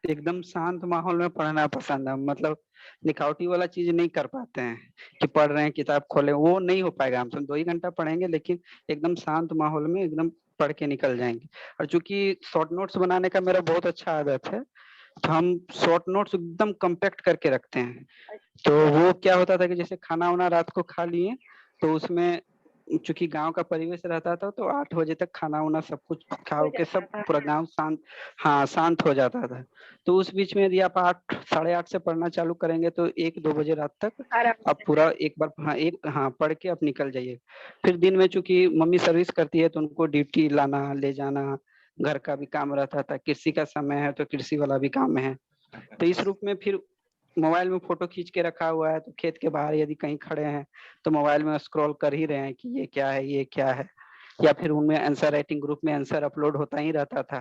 एकदम शांत माहौल में पढ़ना पसंद है, मतलब दिखावटी वाला चीज नहीं कर पाते हैं कि पढ़ रहे हैं किताब खोले, वो नहीं हो पाएगा। हम 2 ही घंटा पढ़ेंगे लेकिन एकदम शांत माहौल में एकदम पढ़ के निकल जाएंगे। और चूंकि शॉर्ट नोट्स बनाने का मेरा बहुत अच्छा आदत है, तो हम शॉर्ट नोट्स एकदम कम्पैक्ट करके रखते हैं। तो वो क्या होता था कि जैसे खाना वाना रात को खा लिए, तो उसमें चूंकि गांव का परिवेश रहता था तो 8 बजे तक खाना वाना सब कुछ खा के सब पूरा गांव शांत हो जाता था। तो उस बीच में यदि आप 8-8:30 से पढ़ना चालू करेंगे तो 1-2 बजे रात तक आप पूरा एक बार पढ़ के आप निकल जाइए। फिर दिन में चूंकि मम्मी सर्विस करती है तो उनको ड्यूटी लाना ले जाना, घर का भी काम रहता था, कृषि का समय है तो कृषि वाला भी काम है। तो इस रूप में फिर मोबाइल में फोटो खींच के रखा हुआ है, तो खेत के बाहर यदि कहीं खड़े हैं तो मोबाइल में स्क्रॉल कर ही रहे हैं कि ये क्या है ये क्या है, या फिर उनमें आंसर राइटिंग ग्रुप में आंसर अपलोड होता ही रहता था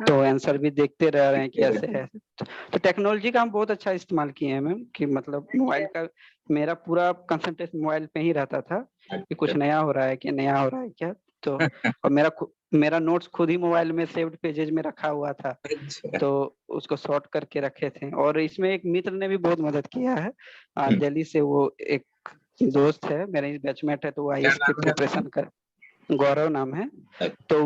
तो आंसर भी देखते रह रहे हैं कि ऐसे है। तो टेक्नोलॉजी का हम बहुत अच्छा इस्तेमाल किए हैं मैम, कि मतलब मोबाइल का मेरा पूरा कंसंट्रेशन मोबाइल पे ही रहता था कि कुछ नया हो रहा है क्या। तो और मेरा नोट्स खुद ही मोबाइल में सेव्ड पेजेज में रखा हुआ था, तो उसको शॉर्ट करके रखे थे। और इसमें एक मित्र ने भी बहुत मदद किया है दिल्ली से, वो एक दोस्त है मेरे बैचमेट है, तो वो आईएएस की प्रिपरेशन कर, गौरव नाम है। तो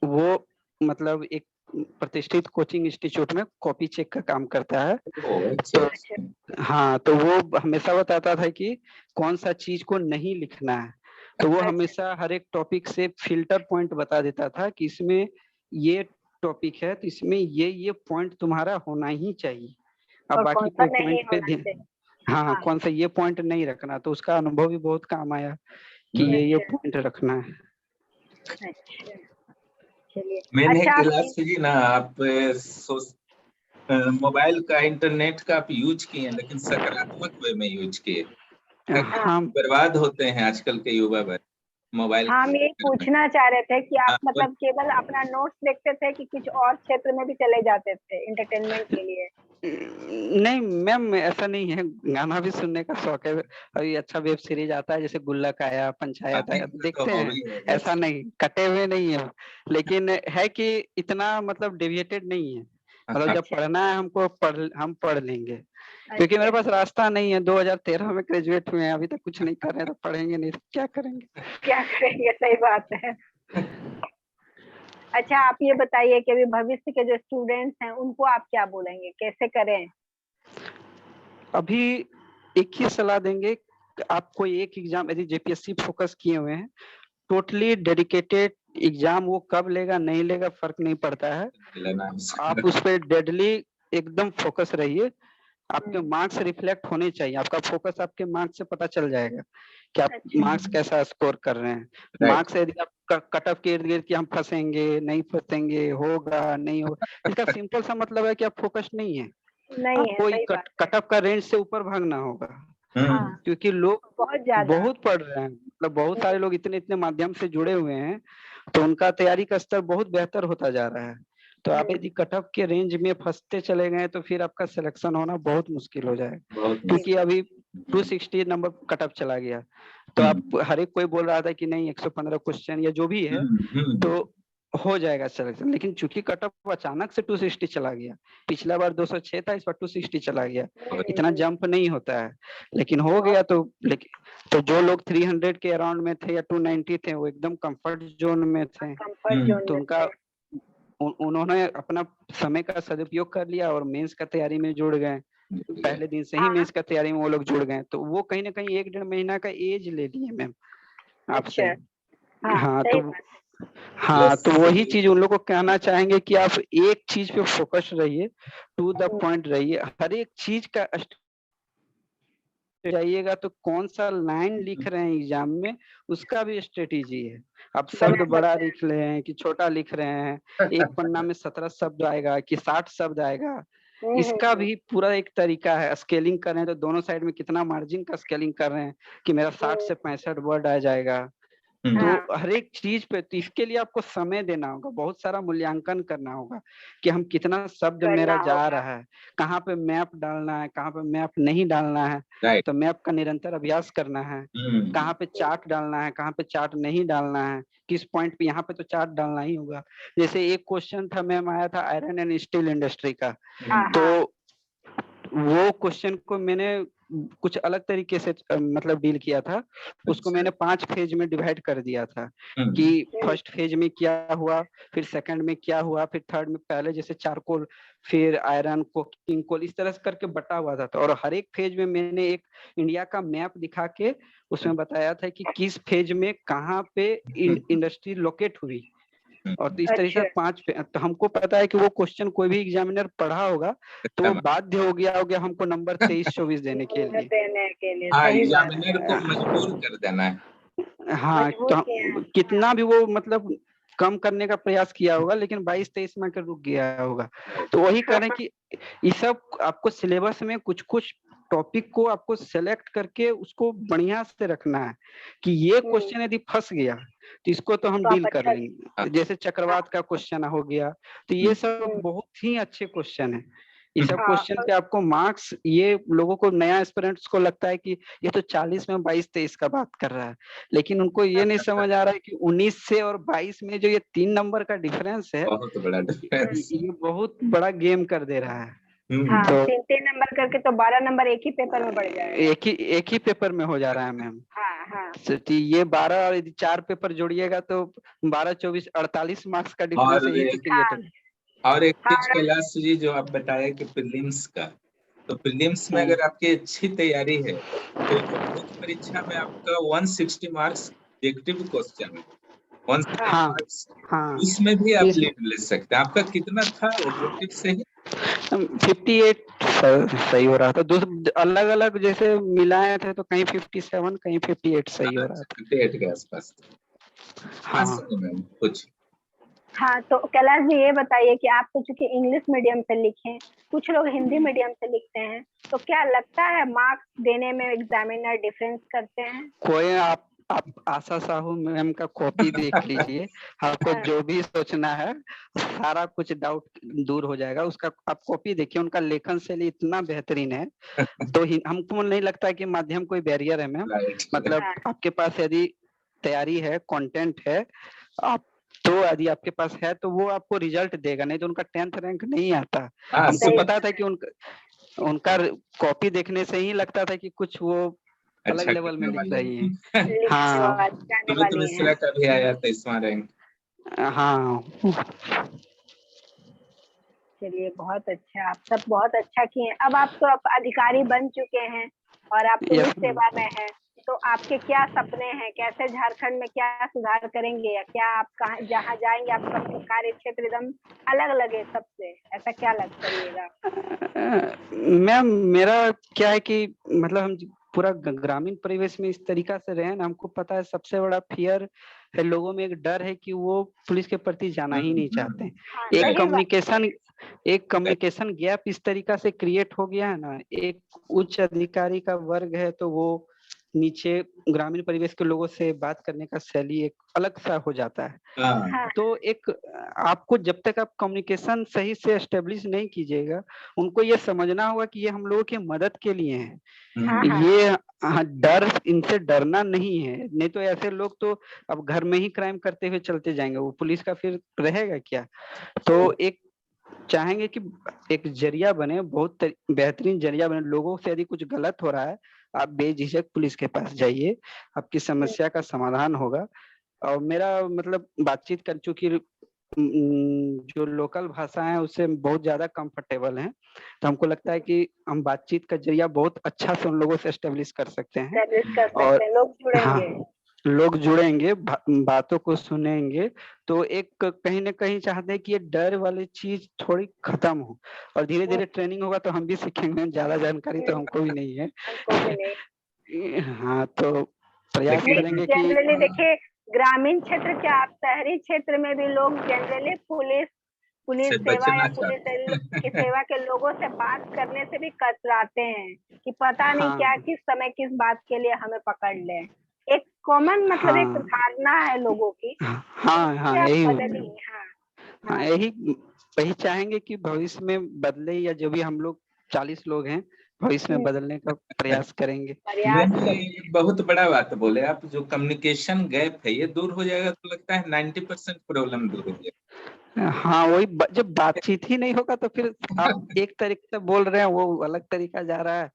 वो मतलब एक प्रतिष्ठित कोचिंग इंस्टीट्यूट में कॉपी चेक का काम करता है। तो हाँ, तो वो हमेशा बताता था कि कौन सा चीज को नहीं लिखना है, तो वो हमेशा हर एक टॉपिक से फिल्टर पॉइंट बता देता था कि इसमें ये टॉपिक है तो इसमें ये पॉइंट तुम्हारा होना ही चाहिए, अब बाकी कोई पॉइंट पे हाँ कौन सा ये पॉइंट नहीं रखना। तो उसका अनुभव भी बहुत काम आया कि ये पॉइंट रखना है।
मैंने कैलाश जी ना, आप मोबाइल का इंटरनेट का आप यूज किए लेकिन सकारात्मक वे में यूज किए। बर्बाद होते हैं आजकल के युवा मोबाइल।
हम ये पूछना चाह रहे थे कि आप मतलब केवल अपना नोट्स देखते थे कि कुछ और क्षेत्र में भी चले जाते थे एंटरटेनमेंट के लिए?
नहीं मैम, ऐसा नहीं है, गाना भी सुनने का शौक है। अभी अच्छा वेब सीरीज आता है जैसे गुल्लक आया, पंचायत आया, देखते हैं, ऐसा नहीं कटे हुए नहीं है, लेकिन है कि इतना मतलब डेविएटेड नहीं है। मतलब जब पढ़ना है हमको हम पढ़ लेंगे, क्योंकि मेरे पास रास्ता नहीं है। 2013 में ग्रेजुएट हुए हैं, अभी तक कुछ नहीं कर रहे हैं, तो पढ़ेंगे नहीं तो क्या करेंगे।
सही बात है। अच्छा आप ये बताइए कि अभी भविष्य के जो स्टूडेंट्स हैं उनको आप क्या बोलेंगे, कैसे करें?
अभी एक ही सलाह देंगे, आप कोई एक एग्जाम यदि जेपीएससी फोकस किए हुए हैं, टोटली डेडिकेटेड एग्जाम, वो कब लेगा नहीं लेगा फर्क नहीं पड़ता है, आप उस पर डेडली एकदम फोकस रहिए। आपके मार्क्स रिफ्लेक्ट होने चाहिए, आपका फोकस आपके मार्क्स से पता चल जाएगा कि आप मार्क्स कैसा स्कोर कर रहे हैं। मार्क्स यदि आप कट ऑफ के इर्द गिर्द कि हम फंसेंगे नहीं फंसेंगे, होगा नहीं होगा, इसका सिंपल सा मतलब है कि आप फोकस नहीं है, कोई कट ऑफ का रेंज से ऊपर भागना होगा। क्योंकि लोग बहुत पढ़ रहे हैं, मतलब बहुत सारे लोग इतने माध्यम से जुड़े हुए हैं, तो उनका तैयारी का स्तर बहुत बेहतर होता जा रहा है। तो आप यदि कट ऑफ के रेंज में फंसते चले गए तो फिर आपका सिलेक्शन होना बहुत मुश्किल हो जाएगा, क्योंकि अभी 260 नंबर कट ऑफ चला गया। तो आप हर एक कोई बोल रहा था कि नहीं 115 क्वेश्चन या जो भी है तो हो जाएगा सिलेक्शन, लेकिन चूंकि कट ऑफ अचानक से 260 चला गया, पिछला बार 206 था, इस बार 260 चला गया, इतना जंप नहीं होता है, लेकिन हो गया। तो जो लोग 300 के अराउंड में थे या 290 थे वो एकदम कंफर्ट जोन में थे, तो उन्होंने अपना समय का सदुपयोग कर लिया और मेंस का तैयारी में जुड़ गए, पहले दिन से ही मेंस का तैयारी में वो लोग जुड़ गए, तो वो कहीं ना कहीं 1-1.5 महीना का एज ले लिए मैम आपसे। हाँ, तो वही चीज उन लोग को कहना चाहेंगे कि आप एक चीज पे फोकस रहिए, टू द पॉइंट रहिए, हर एक चीज का जाइएगा तो कौन सा लाइन लिख रहे हैं एग्जाम में उसका भी स्ट्रेटेजी है। आप शब्द बड़ा लिख रहे हैं कि छोटा लिख रहे हैं, एक पन्ना में 17 शब्द आएगा कि 60 शब्द आएगा, इसका भी पूरा एक तरीका है। स्केलिंग कर रहे हैं तो दोनों साइड में कितना मार्जिन का स्केलिंग कर रहे हैं कि मेरा 60 से 65 वर्ड आ जाएगा। तो हर एक चीज पे, तो इसके लिए आपको समय देना होगा, बहुत सारा मूल्यांकन करना होगा कि हम कितना शब्द मेरा जा रहा है, कहाँ पे मैप डालना है, कहाँ पे मैप नहीं डालना है, तो मैप का निरंतर अभ्यास करना है, कहाँ पे चार्ट डालना है, कहाँ पे चार्ट नहीं डालना है, किस पॉइंट पे, यहाँ पे तो चार्ट डालना ही होगा। जैसे एक क्वेश्चन था मैम आया था आयरन एंड स्टील इंडस्ट्री का, तो वो क्वेश्चन को मैंने कुछ अलग तरीके से मतलब डील किया था, उसको मैंने 5 फेज में डिवाइड कर दिया था कि फर्स्ट फेज में क्या हुआ, फिर सेकंड में क्या हुआ, फिर थर्ड में पहले जैसे चारकोल, फिर आयरन, कोकिंग कोल, इस तरह से करके बटा हुआ था। और हर एक फेज में मैंने एक इंडिया का मैप दिखा के उसमें बताया था कि किस फेज में कहाँ पे इंडस्ट्री लोकेट हुई, और तो इस तरीके से 5 तो हमको पता है कि वो क्वेश्चन कोई भी एग्जामिनर पढ़ा होगा तो वो बाध्य हो गया हमको नंबर 23-24 देने के लिए।
एग्जामिनर को मजबूर कर देना है।
हाँ, तो कितना भी वो मतलब कम करने का प्रयास किया होगा, लेकिन 22-23 में के रुक गया होगा। तो वही करें कि ये सब आपको सिलेबस में कुछ टॉपिक को आपको सेलेक्ट करके उसको बढ़िया से रखना है कि ये क्वेश्चन यदि फंस गया तो इसको तो हम डील कर लेंगे। जैसे चक्रवात का क्वेश्चन हो गया, तो ये सब बहुत ही अच्छे क्वेश्चन है। ये सब क्वेश्चन पे आपको मार्क्स, ये लोगों को, नया एस्पिरेंट्स को लगता है कि ये तो 40 में 22-23 का बात कर रहा है, लेकिन उनको ये नहीं समझ आ रहा है कि 19 से और 22 में जो ये 3 नंबर का डिफरेंस है,
बहुत बड़ा डिफरेंस,
ये बहुत बड़ा गेम कर दे रहा है।
हाँ, तो 3 नंबर करके तो 12 नंबर एक ही पेपर में बढ़ जाएगा,
एक ही पेपर में हो जा रहा है मैम।
हाँ।
तो ये 12 और 4 पेपर जोड़िएगा तो 12, 24, 48 मार्क्स का डिफरेंस यही तो क्रिएट।
और एक चीज कैलाश जी जो आप बताया कि प्रीलिम्स का, तो प्रीलिम्स में अगर आपकी अच्छी तैयारी है तो परीक्षा में आपका 160 मार्क्स ऑब्जेक्टिव क्वेश्चन है, 160 मार्क्स, उसमें भी आप लीड ले सकते हैं। आपका कितना था ऑब्जेक्टिव से ही?
58 सही हो रहा था, अलग अलग जैसे मिलाए थे तो कहीं 57 कहीं 58 सही हो रहा था,
58 के आसपास। हाँ कुछ।
हाँ, तो कैलाश जी ये बताइए कि आप तो चूंकि इंग्लिश मीडियम से लिखे, कुछ लोग हिंदी मीडियम से लिखते हैं, तो क्या लगता है मार्क्स देने में एग्जामिनर डिफरेंस करते हैं?
कोई आप आशा साहू मैम का कॉपी देख लीजिए, आपको जो भी सोचना है सारा कुछ डाउट दूर हो जाएगा। उसका आप कॉपी देखिए, उनका लेखन शैली इतना बेहतरीन है, तो हमको नहीं लगता कि माध्यम कोई बैरियर है मैम। मतलब आपके पास यदि तैयारी है, कंटेंट है, आप तो यदि आपके पास है तो वो आपको रिजल्ट देगा, नहीं तो उनका 10th रैंक नहीं आता। हमको पता था कि उनका कॉपी देखने से ही लगता था कि कुछ वो अलग लेवल में लिख रही है। हाँ,
मिश्रा का भी आया था इसमें रैंक।
हाँ,
चलिए बहुत अच्छा, आप सब बहुत अच्छा किए। अब आप तो अधिकारी बन चुके हैं और आप पुलिस सेवा में हैं, तो आपके क्या सपने हैं? कैसे झारखंड में क्या सुधार करेंगे, या क्या आप कहाँ जहाँ जाएंगे आपका कार्य क्षेत्र एकदम अलग लगे सबसे, ऐसा क्या करिएगा?
मैम मेरा क्या है कि मतलब हम पूरा ग्रामीण परिवेश में इस तरीका से रहे ना, हमको पता है सबसे बड़ा फियर है, लोगों में एक डर है कि वो पुलिस के प्रति जाना ही नहीं चाहते। एक कम्युनिकेशन गैप इस तरीका से क्रिएट हो गया है ना, एक उच्च अधिकारी का वर्ग है तो वो नीचे ग्रामीण परिवेश के लोगों से बात करने का शैली एक अलग सा हो जाता है। तो एक आपको जब तक आप कम्युनिकेशन सही से एस्टेब्लिश नहीं कीजिएगा, उनको ये समझना होगा कि ये हम लोगों की मदद के लिए है। ये डर, इनसे डरना नहीं है, नहीं तो ऐसे लोग तो अब घर में ही क्राइम करते हुए चलते जाएंगे, वो पुलिस का फिर रहेगा क्या। तो एक चाहेंगे कि एक जरिया बने, बहुत बेहतरीन जरिया बने। लोगों से यदि कुछ गलत हो रहा है, आप बेझिझक पुलिस के पास जाइए, आपकी समस्या का समाधान होगा। और मेरा मतलब बातचीत कर चुकी जो लोकल भाषा है उससे बहुत ज्यादा कंफर्टेबल हैं, तो हमको लगता है कि हम बातचीत का जरिया बहुत अच्छा से उन लोगों से एस्टेब्लिश कर सकते हैं और लोग जुड़ेंगे, बातों को सुनेंगे। तो एक कहीं ना कहीं चाहते हैं कि ये डर वाली चीज थोड़ी खत्म हो, और धीरे धीरे ट्रेनिंग होगा तो हम भी सीखेंगे। ज्यादा जानकारी तो हमको भी नहीं है। हाँ, तो प्रयास करेंगे कि
जनरली देखिए, ग्रामीण क्षेत्र क्या, आप शहरी क्षेत्र में भी लोग जनरली पुलिस सेवा या पुलिस की सेवा के लोगों से बात करने से भी कतराते हैं कि पता नहीं क्या किस समय किस बात के लिए हमें पकड़ ले। एक कॉमन मतलब एक धारणा है लोगों की।
यही चाहेंगे कि भविष्य में बदले, या जो भी हम लोग 40 लोग हैं भविष्य में बदलने का प्रयास करेंगे।
बहुत बड़ा बात बोले आप, जो कम्युनिकेशन गैप है ये दूर हो जाएगा तो लगता है 90% प्रॉब्लम दूर हो जाएगा।
हाँ, वही जब बातचीत ही नहीं होगा तो फिर आप एक तरीके से बोल रहे हैं, वो अलग तरीका जा रहा है,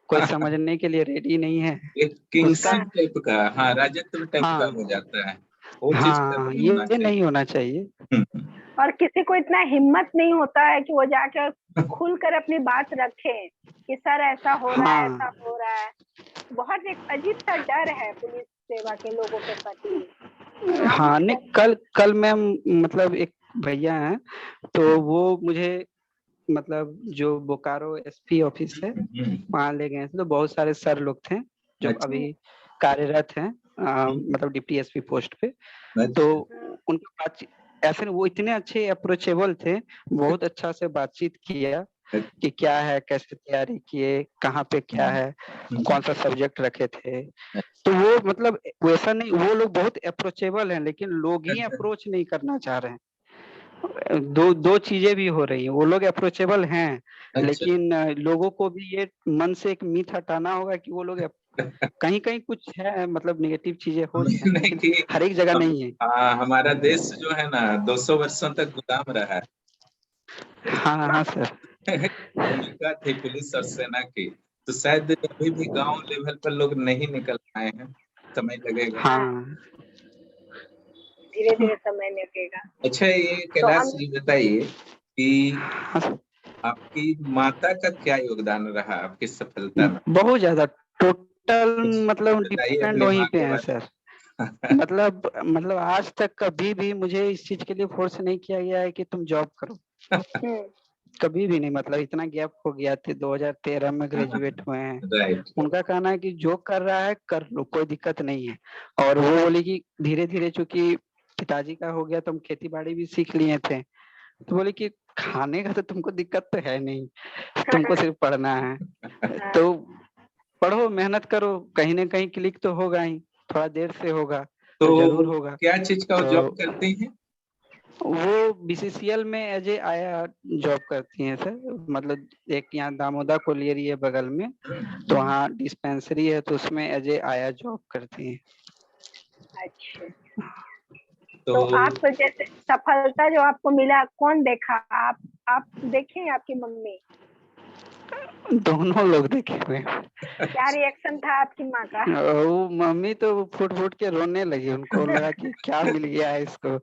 कोई समझने के लिए रेडी नहीं है।
एक किंगशिप टाइप का, हाँ, राजत्व टाइप का हो जाता है, वो चीज
ये नहीं होना चाहिए।
और किसी को इतना हिम्मत नहीं होता है कि वो जाकर खुलकर अपनी बात रखे कि सर ऐसा हो रहा है, ऐसा हो रहा है। बहुत एक अजीब सा डर है पुलिस सेवा के लोगों के प्रति।
हाँ, नहीं, कल मैम मतलब एक भैया हैं, तो वो मुझे मतलब जो बोकारो एसपी ऑफिस है वहाँ ले गए थे, तो बहुत सारे सर लोग थे जो अभी कार्यरत हैं, मतलब डिप्टी एसपी पोस्ट पे। तो उनका बातचीत ऐसे, वो इतने अच्छे अप्रोचेबल थे, बहुत अच्छा से बातचीत किया कि क्या है, कैसे तैयारी किए, कहाँ पे क्या है, कौन सा सब्जेक्ट रखे थे। तो वो मतलब वैसा नहीं, वो लोग बहुत अप्रोचेबल हैं, लेकिन लोग ही अप्रोच नहीं करना चाह रहे हैं। दो चीजें भी हो रही है, वो लोग अप्रोचेबल हैं, लेकिन लोगों को भी ये मन से एक मीथ हटाना होगा कि वो लोग कहीं कहीं कुछ है, मतलब नेगेटिव चीजें हो रही हैं, लेकिन हर एक जगह नहीं है।
हमारा देश जो है ना 200 वर्षों तक गुलाम रहा है।
हाँ सर।
भूमिका थी पुलिस और सेना की, तो शायद अभी भी गांव लेवल पर लोग नहीं निकल पाए हैं, समय लगेगा।
हाँ,
धीरे धीरे समय लगेगा।
अच्छा, ये कैलाश जी बताइए कि आपकी माता का क्या योगदान रहा आपकी सफलता में?
बहुत ज्यादा, टोटल मतलब डिपेंड वहीं पे है सर। मतलब आज तक कभी भी मुझे इस चीज के लिए फोर्स नहीं किया गया है कि तुम जॉब करो। कभी भी नहीं, मतलब इतना गैप हो गया थे, 2013 में ग्रेजुएट हुए हैं। उनका कहना है कि जो कर रहा है कर लो, कोई दिक्कत नहीं है। और वो बोले कि धीरे धीरे चूंकि पिताजी का हो गया तो हम खेती बाड़ी भी सीख लिए थे, तो बोले कि खाने का तो तुमको दिक्कत तो है नहीं, तुमको सिर्फ पढ़ना है, तो पढ़ो, मेहनत करो, कहीं ना कहीं क्लिक तो होगा ही, थोड़ा देर से होगा तो जरूर होगा।
क्या चीज का जॉब करती हैं?
वो बीसीसीएल में एज ए आया जॉब करती हैं सर, मतलब एक यहाँ दामोदा कोलियरी है बगल में, तो वहाँ डिस्पेंसरी है, तो उसमें एज ए आया जॉब करती हैं।
अच्छा, तो आप जैसे सफलता जो आपको मिला, कौन देखा? आप देखे, आपकी मम्मी?
दोनों लोग देखे हुए।
क्या रिएक्शन था आपकी माँ का?
वो मम्मी तो फुट फुट के रोने लगी, उनको लगा कि क्या मिल गया है इसको।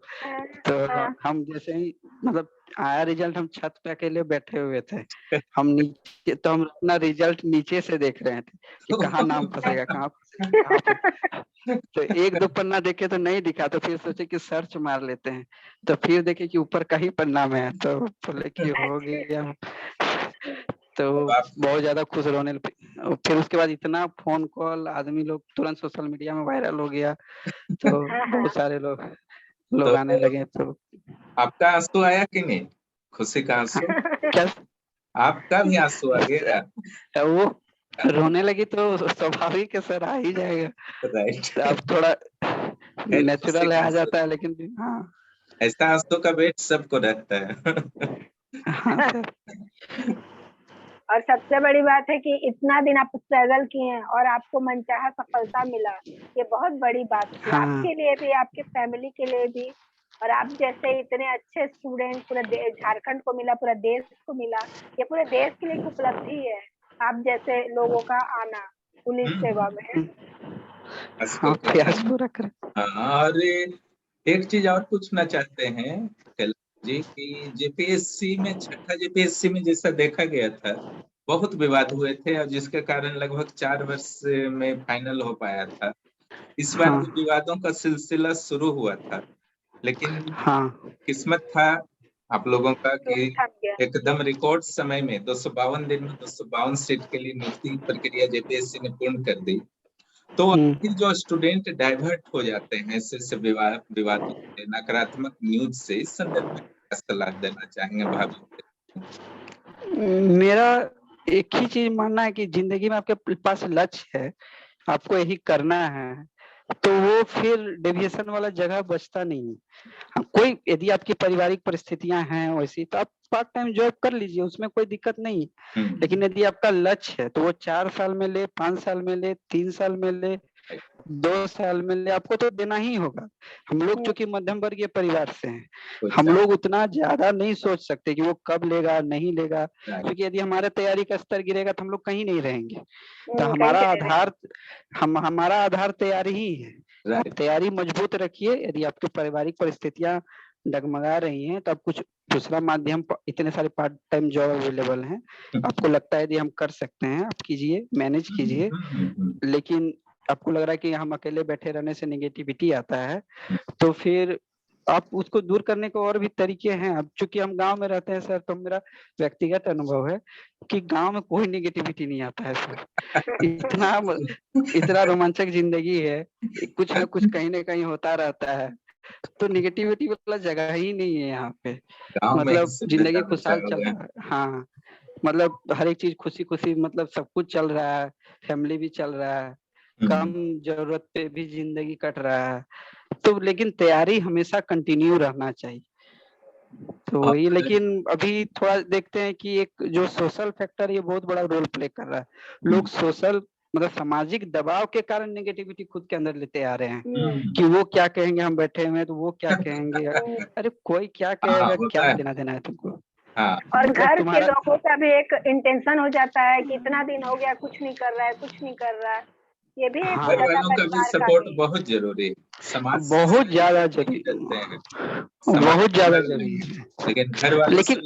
तो हम जैसे ही मतलब आया रिजल्ट, हम छत पे अकेले बैठे हुए थे, हम नीचे, तो हम अपना रिजल्ट नीचे से देख रहे थे कि कहाँ नाम फंसेगा, कहाँ फंसेगा। तो एक दो पन्ना देखे तो नहीं दिखा, तो फिर सोचे कि सर्च मार लेते हैं, तो फिर देखे कि ऊपर का ही पन्ना में है, तो बोले कि हो गया। तो बहुत ज्यादा खुश रोने लगे। फिर उसके बाद इतना फोन कॉल, आदमी लोग तुरंत सोशल मीडिया में वायरल हो गया, तो बहुत सारे लोग आने लगे। तो
आपका आंसू आया कि नहीं, खुशी का आंसू?
क्या
आपका भी आंसू आ गया?
वो रोने लगी तो स्वाभाविक है सर, आ ही जाएगा।
राइट।
अब थोड़ा नेचुरल है, आ जाता है, लेकिन हाँ
ऐसा आंसू का वेट सबको रहता है।
हाँ सर।
और सबसे बड़ी बात है कि इतना दिन आप स्ट्रगल किए हैं और आपको मनचाहा सफलता मिला, ये बहुत बड़ी बात थी
हाँ
आपके लिए भी, आपके फैमिली के लिए भी। और आप जैसे इतने अच्छे स्टूडेंट पूरे झारखंड को मिला, पूरा देश को मिला, ये पूरे देश के लिए एक उपलब्धि है आप जैसे लोगों का आना पुलिस सेवा में।
हाँ प्रयास पूरा करें।
हाँ, और एक चीज और पूछना चाहते हैं कैलाश जी कि जेपीएससी में, छठा जेपीएससी में जैसा देखा गया था, बहुत विवाद हुए थे और जिसके कारण लगभग 4 वर्ष में फाइनल हो पाया था। इस बार
हाँ
भी विवादों का सिलसिला शुरू हुआ था, लेकिन
हाँ
किस्मत था आप लोगों का कि
थक गया।
एकदम रिकॉर्ड समय में 252 दिन में 252 सीट के लिए नियुक्ति प्रक्रिया जेपीएससी ने पूर्ण कर दी। तो फिर जो स्टूडेंट डाइवर्ट हो जाते हैं ऐसे विवादों से, नकारात्मक न्यूज से, इस संदर्भ में क्या सलाह देना चाहेंगे भाभी?
मेरा एक ही चीज मानना है कि जिंदगी में आपके पास लक्ष्य है, आपको यही करना है, तो वो फिर डेविएशन वाला जगह बचता नहीं है। हाँ, कोई यदि आपकी पारिवारिक परिस्थितियां हैं वैसी, तो आप पार्ट टाइम जॉब कर लीजिए, उसमें कोई दिक्कत नहीं। लेकिन यदि आपका लक्ष्य है तो वो 4 साल में ले, 5 साल में ले, 3 साल में ले, 2 साल में ले, आपको तो देना ही होगा। हम लोग चूंकि मध्यम वर्गीय परिवार से हैं, हम लोग उतना ज्यादा नहीं सोच सकते कि वो कब लेगा नहीं लेगा, क्योंकि यदि हमारे तैयारी का स्तर गिरेगा तो हम लोग कहीं नहीं रहेंगे। तो हमारा आधार तैयारी ही है। आप तैयारी मजबूत रखिए। यदि आपकी पारिवारिक परिस्थितियां डगमगा रही हैं तो आप कुछ दूसरा माध्यम, इतने सारे पार्ट टाइम जॉब अवेलेबल हैं, आपको लगता है यदि हम कर सकते हैं, आप कीजिए, मैनेज कीजिए। लेकिन आपको लग रहा है कि हम अकेले बैठे रहने से नेगेटिविटी आता है, तो फिर आप उसको दूर करने को और भी तरीके हैं। अब चूंकि हम गांव में रहते हैं सर, तो मेरा व्यक्तिगत अनुभव है कि गांव में कोई नेगेटिविटी नहीं आता है सर। इतना रोमांचक जिंदगी है, कुछ ना कुछ कहीं ना कहीं होता रहता है, तो नेगेटिविटी वाला जगह ही नहीं है यहाँ पे। मतलब जिंदगी खुशहाल चल रहा है। हाँ, मतलब हर एक चीज खुशी खुशी, मतलब सब कुछ चल रहा है, फैमिली भी चल रहा है, कम जरूरत पे भी जिंदगी कट रहा है। तो लेकिन तैयारी हमेशा कंटिन्यू रहना चाहिए। तो वही, लेकिन अभी थोड़ा देखते हैं कि एक जो सोशल फैक्टर, ये बहुत बड़ा रोल प्ले कर रहा है। लोग सोशल, मतलब सामाजिक दबाव के कारण नेगेटिविटी खुद के अंदर लेते आ रहे हैं कि वो क्या कहेंगे, हम बैठे हुए हैं तो वो क्या कहेंगे। अरे कोई क्या कहेगा, क्या लेना देना है तुमको।
और घर के लोगों का भी एक इंटेंशन हो जाता है कि इतना दिन हो गया कुछ नहीं कर रहा है, कुछ नहीं कर रहा है। ये भी एक
घर वालों का भी सपोर्ट बहुत जरूरी है, समाज
बहुत ज्यादा जरूरी, बहुत ज्यादा जरूरी है।
लेकिन घर वाले,
लेकिन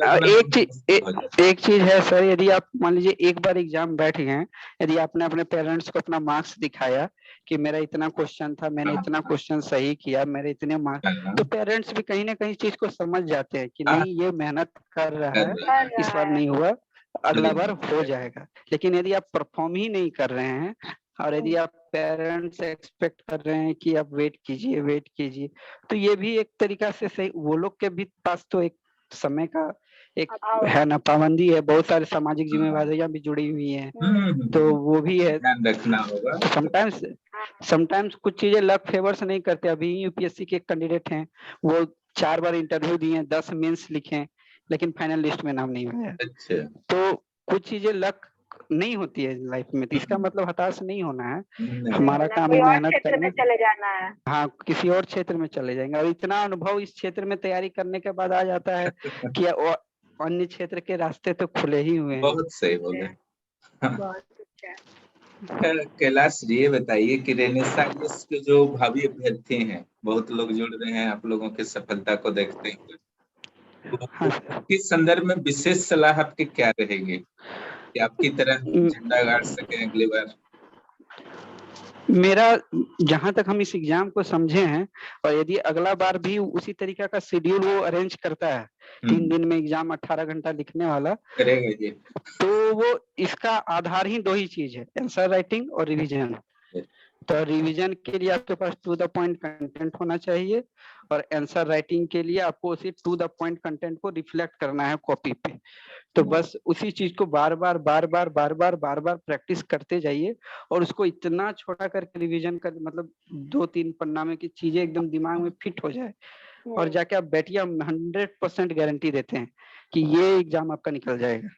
एक चीज है सर, यदि आप मान लीजिए एक बार एग्जाम बैठ गए, यदि आपने अपने पेरेंट्स को अपना मार्क्स दिखाया कि मेरा इतना क्वेश्चन था, मैंने इतना क्वेश्चन सही किया, मेरे इतने मार्क्स, तो पेरेंट्स भी कहीं ना कहीं चीज को समझ जाते हैं कि नहीं ये मेहनत कर रहा है, इस बार नहीं हुआ, अगला बार हो जाएगा। लेकिन यदि आप परफॉर्म ही नहीं कर रहे हैं और यदि आप पेरेंट्स एक्सपेक्ट कर रहे हैं कि आप वेट कीजिए, तो ये भी एक तरीका से सही, वो लोग के भी पास तो एक समय का एक है ना, पाबंदी है, बहुत सारे सामाजिक जिम्मेवारियां भी जुड़ी हुई हैं, तो वो भी है,
ध्यान रखना होगा।
समटाइम्स कुछ चीजें लक फेवर्स नहीं करते। अभी यूपीएससी के कैंडिडेट हैं, वो 4 बार इंटरव्यू दिए, 10 मेंस लिखे, लेकिन फाइनल लिस्ट में नाम नहीं आया।
अच्छा।
तो कुछ चीजें लक नहीं होती है लाइफ में, तो इसका मतलब हताश नहीं होना है। हमारा काम है मेहनत करना,
चले जाना है।
हाँ, किसी और क्षेत्र में चले जाएंगे। और इतना अनुभव इस क्षेत्र में तैयारी करने के बाद आ जाता है कि अन्य क्षेत्र के रास्ते तो खुले ही हुए हैं।
बहुत सही बोले। कैलाश जी, ये बताइए कि रेनेसां के जो भावी अभ्यर्थी हैं, बहुत लोग जुड़ रहे हैं आप लोगों की सफलता को देखते हुए, किस संदर्भ में विशेष सलाह आपकी क्या रहेगी कि आपकी तरह झंडा गाड़ सके अगली बार?
मेरा, जहां तक हम इस एग्जाम को समझे हैं, और यदि अगला बार भी उसी तरीका का शेड्यूल वो अरेंज करता है, 3 दिन में एग्जाम 18 घंटा लिखने वाला, तो वो इसका आधार ही 2 ही चीज है, आंसर राइटिंग और रिवीजन। तो रिवीजन के लिए आपके पास टू द पॉइंट कंटेंट होना चाहिए और आंसर राइटिंग के लिए आपको उसी टू द पॉइंट कंटेंट को रिफ्लेक्ट करना है कॉपी पे। तो बस उसी चीज को बार बार प्रैक्टिस करते जाइए और उसको इतना छोटा करके रिवीजन कर, मतलब 2-3 पन्ना में की चीजें एकदम दिमाग में फिट हो जाए और जाके आप बैठिए। हम 100% गारंटी देते हैं कि ये एग्जाम आपका निकल जाएगा।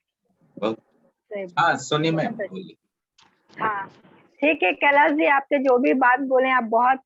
हाँ सोनी मैम बोलिए।
हाँ ठीक है कैलाश जी, आपके जो भी बात बोले आप बहुत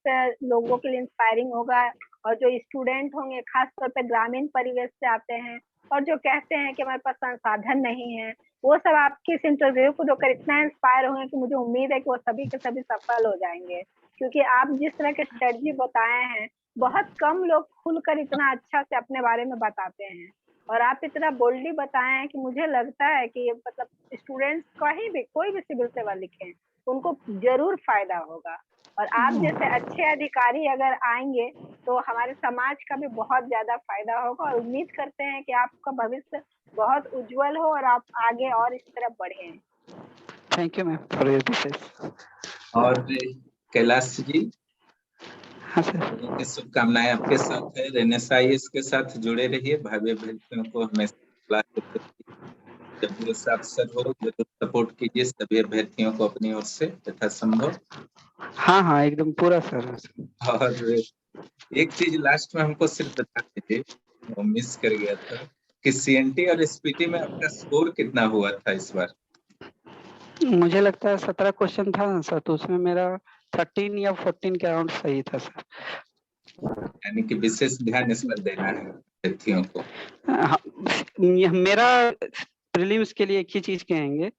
लोगों के लिए इंस्पायरिंग होगा। और जो स्टूडेंट होंगे खास तौर पे ग्रामीण परिवेश से आते हैं और जो कहते हैं कि हमारे पास संसाधन नहीं है, वो सब आपकी इस इंटरव्यू को देखकर इतना इंस्पायर होंगे कि मुझे उम्मीद है कि वो सभी के सभी सफल हो जाएंगे। क्योंकि आप जिस तरह के स्ट्रेटजी बताए हैं, बहुत कम लोग खुलकर इतना अच्छा से अपने बारे में बताते हैं और आप इतना बोल्डली बताए हैं कि मुझे लगता है कि मतलब स्टूडेंट्स कहीं भी कोई भी सिविल सेवा लिखें उनको जरूर फायदा होगा। और आप जैसे अच्छे अधिकारी अगर आएंगे तो हमारे समाज का भी बहुत ज्यादा फायदा होगा और उम्मीद करते हैं कि आपका भविष्य बहुत उज्जवल हो और आप आगे और इस तरफ बढ़े।
Thank you ma'am for your wishes. और
कैलाश जी,
हाँ सर,
की शुभकामनाएं आपके साथ है। रेनेसाइस के साथ जुड़े रहिए, भावी अभ्यर्थियों को हमेशा जब भी उससे अवसर हो जरूर सपोर्ट कीजिए सभी अभ्यर्थियों को अपनी ओर से यथासंभव।
हाँ हाँ एकदम पूरा सर।
और एक चीज लास्ट में हमको सिर्फ बता दीजिए, वो मिस कर गया था कि सीएनटी और एसपीटी में आपका स्कोर कितना हुआ था इस बार?
मुझे लगता है 17 क्वेश्चन था ना सर, तो उसमें मेरा 13 या 14 के अराउंड सही था सर।
यानी कि विशेष ध्यान इस पर देना है अभ्यर्थियों को।
मेरा प्रीलिम्स के लिए एक ही चीज कहेंगे,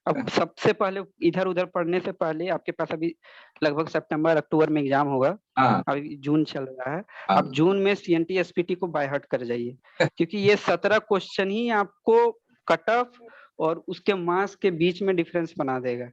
अब सबसे पहले इधर उधर पढ़ने से पहले आपके पास अभी लगभग सितंबर अक्टूबर में एग्जाम होगा। अभी जून चल रहा है। अब जून में सीएनटी एसपीटी को बाय हार्ट कर जाइए क्योंकि ये 17 क्वेश्चन ही आपको कट ऑफ और उसके मार्क्स के बीच में डिफरेंस बना देगा।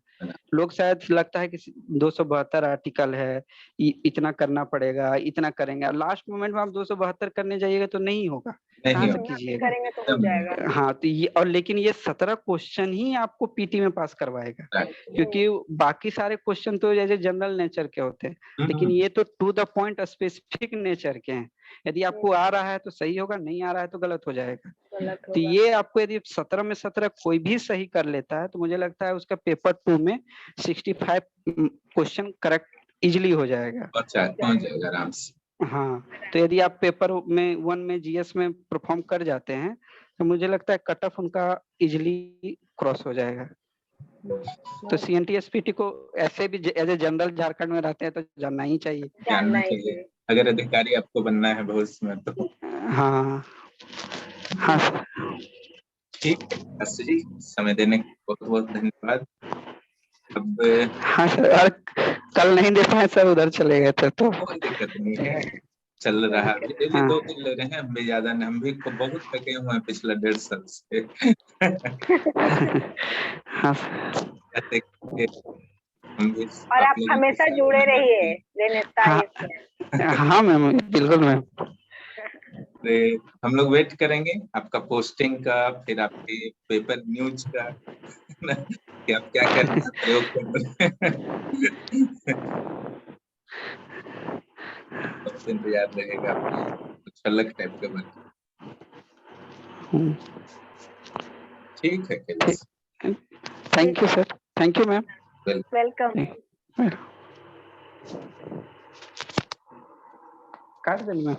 लोग शायद लगता है कि 272 आर्टिकल है, इतना करना पड़ेगा, इतना करेंगे, लास्ट मोमेंट में आप 272 करने जाइएगा तो नहीं होगा, कहाँ से कीजिएगा। हाँ तो ये, और लेकिन ये 17 क्वेश्चन ही आपको पीटी में पास करवाएगा क्योंकि बाकी सारे क्वेश्चन तो जैसे जनरल नेचर के होते हैं, लेकिन ये तो to the point specific nature के हैं। यदि आपको आ रहा है तो सही होगा, नहीं आ रहा है तो गलत हो जाएगा। तो ये आपको यदि 17 में 17 कोई भी सही कर लेता है तो मुझे लगता है उसका पेपर 2 में 65 क्वेश्चन करेक्ट इजिली हो जाएगा,
पहुंच जाएगा आराम से।
हाँ तो यदि आप पेपर में 1 में जीएस में परफॉर्म कर जाते हैं तो मुझे लगता है कट ऑफ उनका इजिली क्रॉस हो जाएगा। तो सीएनटी एसपीटी को ऐसे भी एज ए जनरल झारखंड में रहते हैं तो जानना ही चाहिए।
जानना चाहिए अगर अधिकारी आपको बनना है भविष्य में तो।
हाँ हाँ सर,
ठीक है जी, समय देने के बहुत बहुत धन्यवाद। अब
हाँ सर, और कल नहीं दे पाए सर, उधर चले गए थे तो
कोई दिक्कत नहीं है, चल रहा है। डेली 2 दिन ले रहे हैं, हम भी ज्यादा नहीं, हम भी बहुत थके हुए हैं पिछले 1.5 साल से।
हाँ
हम भी
और आप हमेशा जुड़े रहिए।
हाँ मैम, बिल्कुल मैम।
हम लोग वेट करेंगे आपका पोस्टिंग का, फिर आपके पेपर न्यूज का कि आप क्या क्या प्रयोग कर सबसे इंतजार रहेगा कुछ अलग टाइप का बन। ठीक है Kailash,
thank you sir, thank you ma'am,
welcome.
काट देंगे मैम।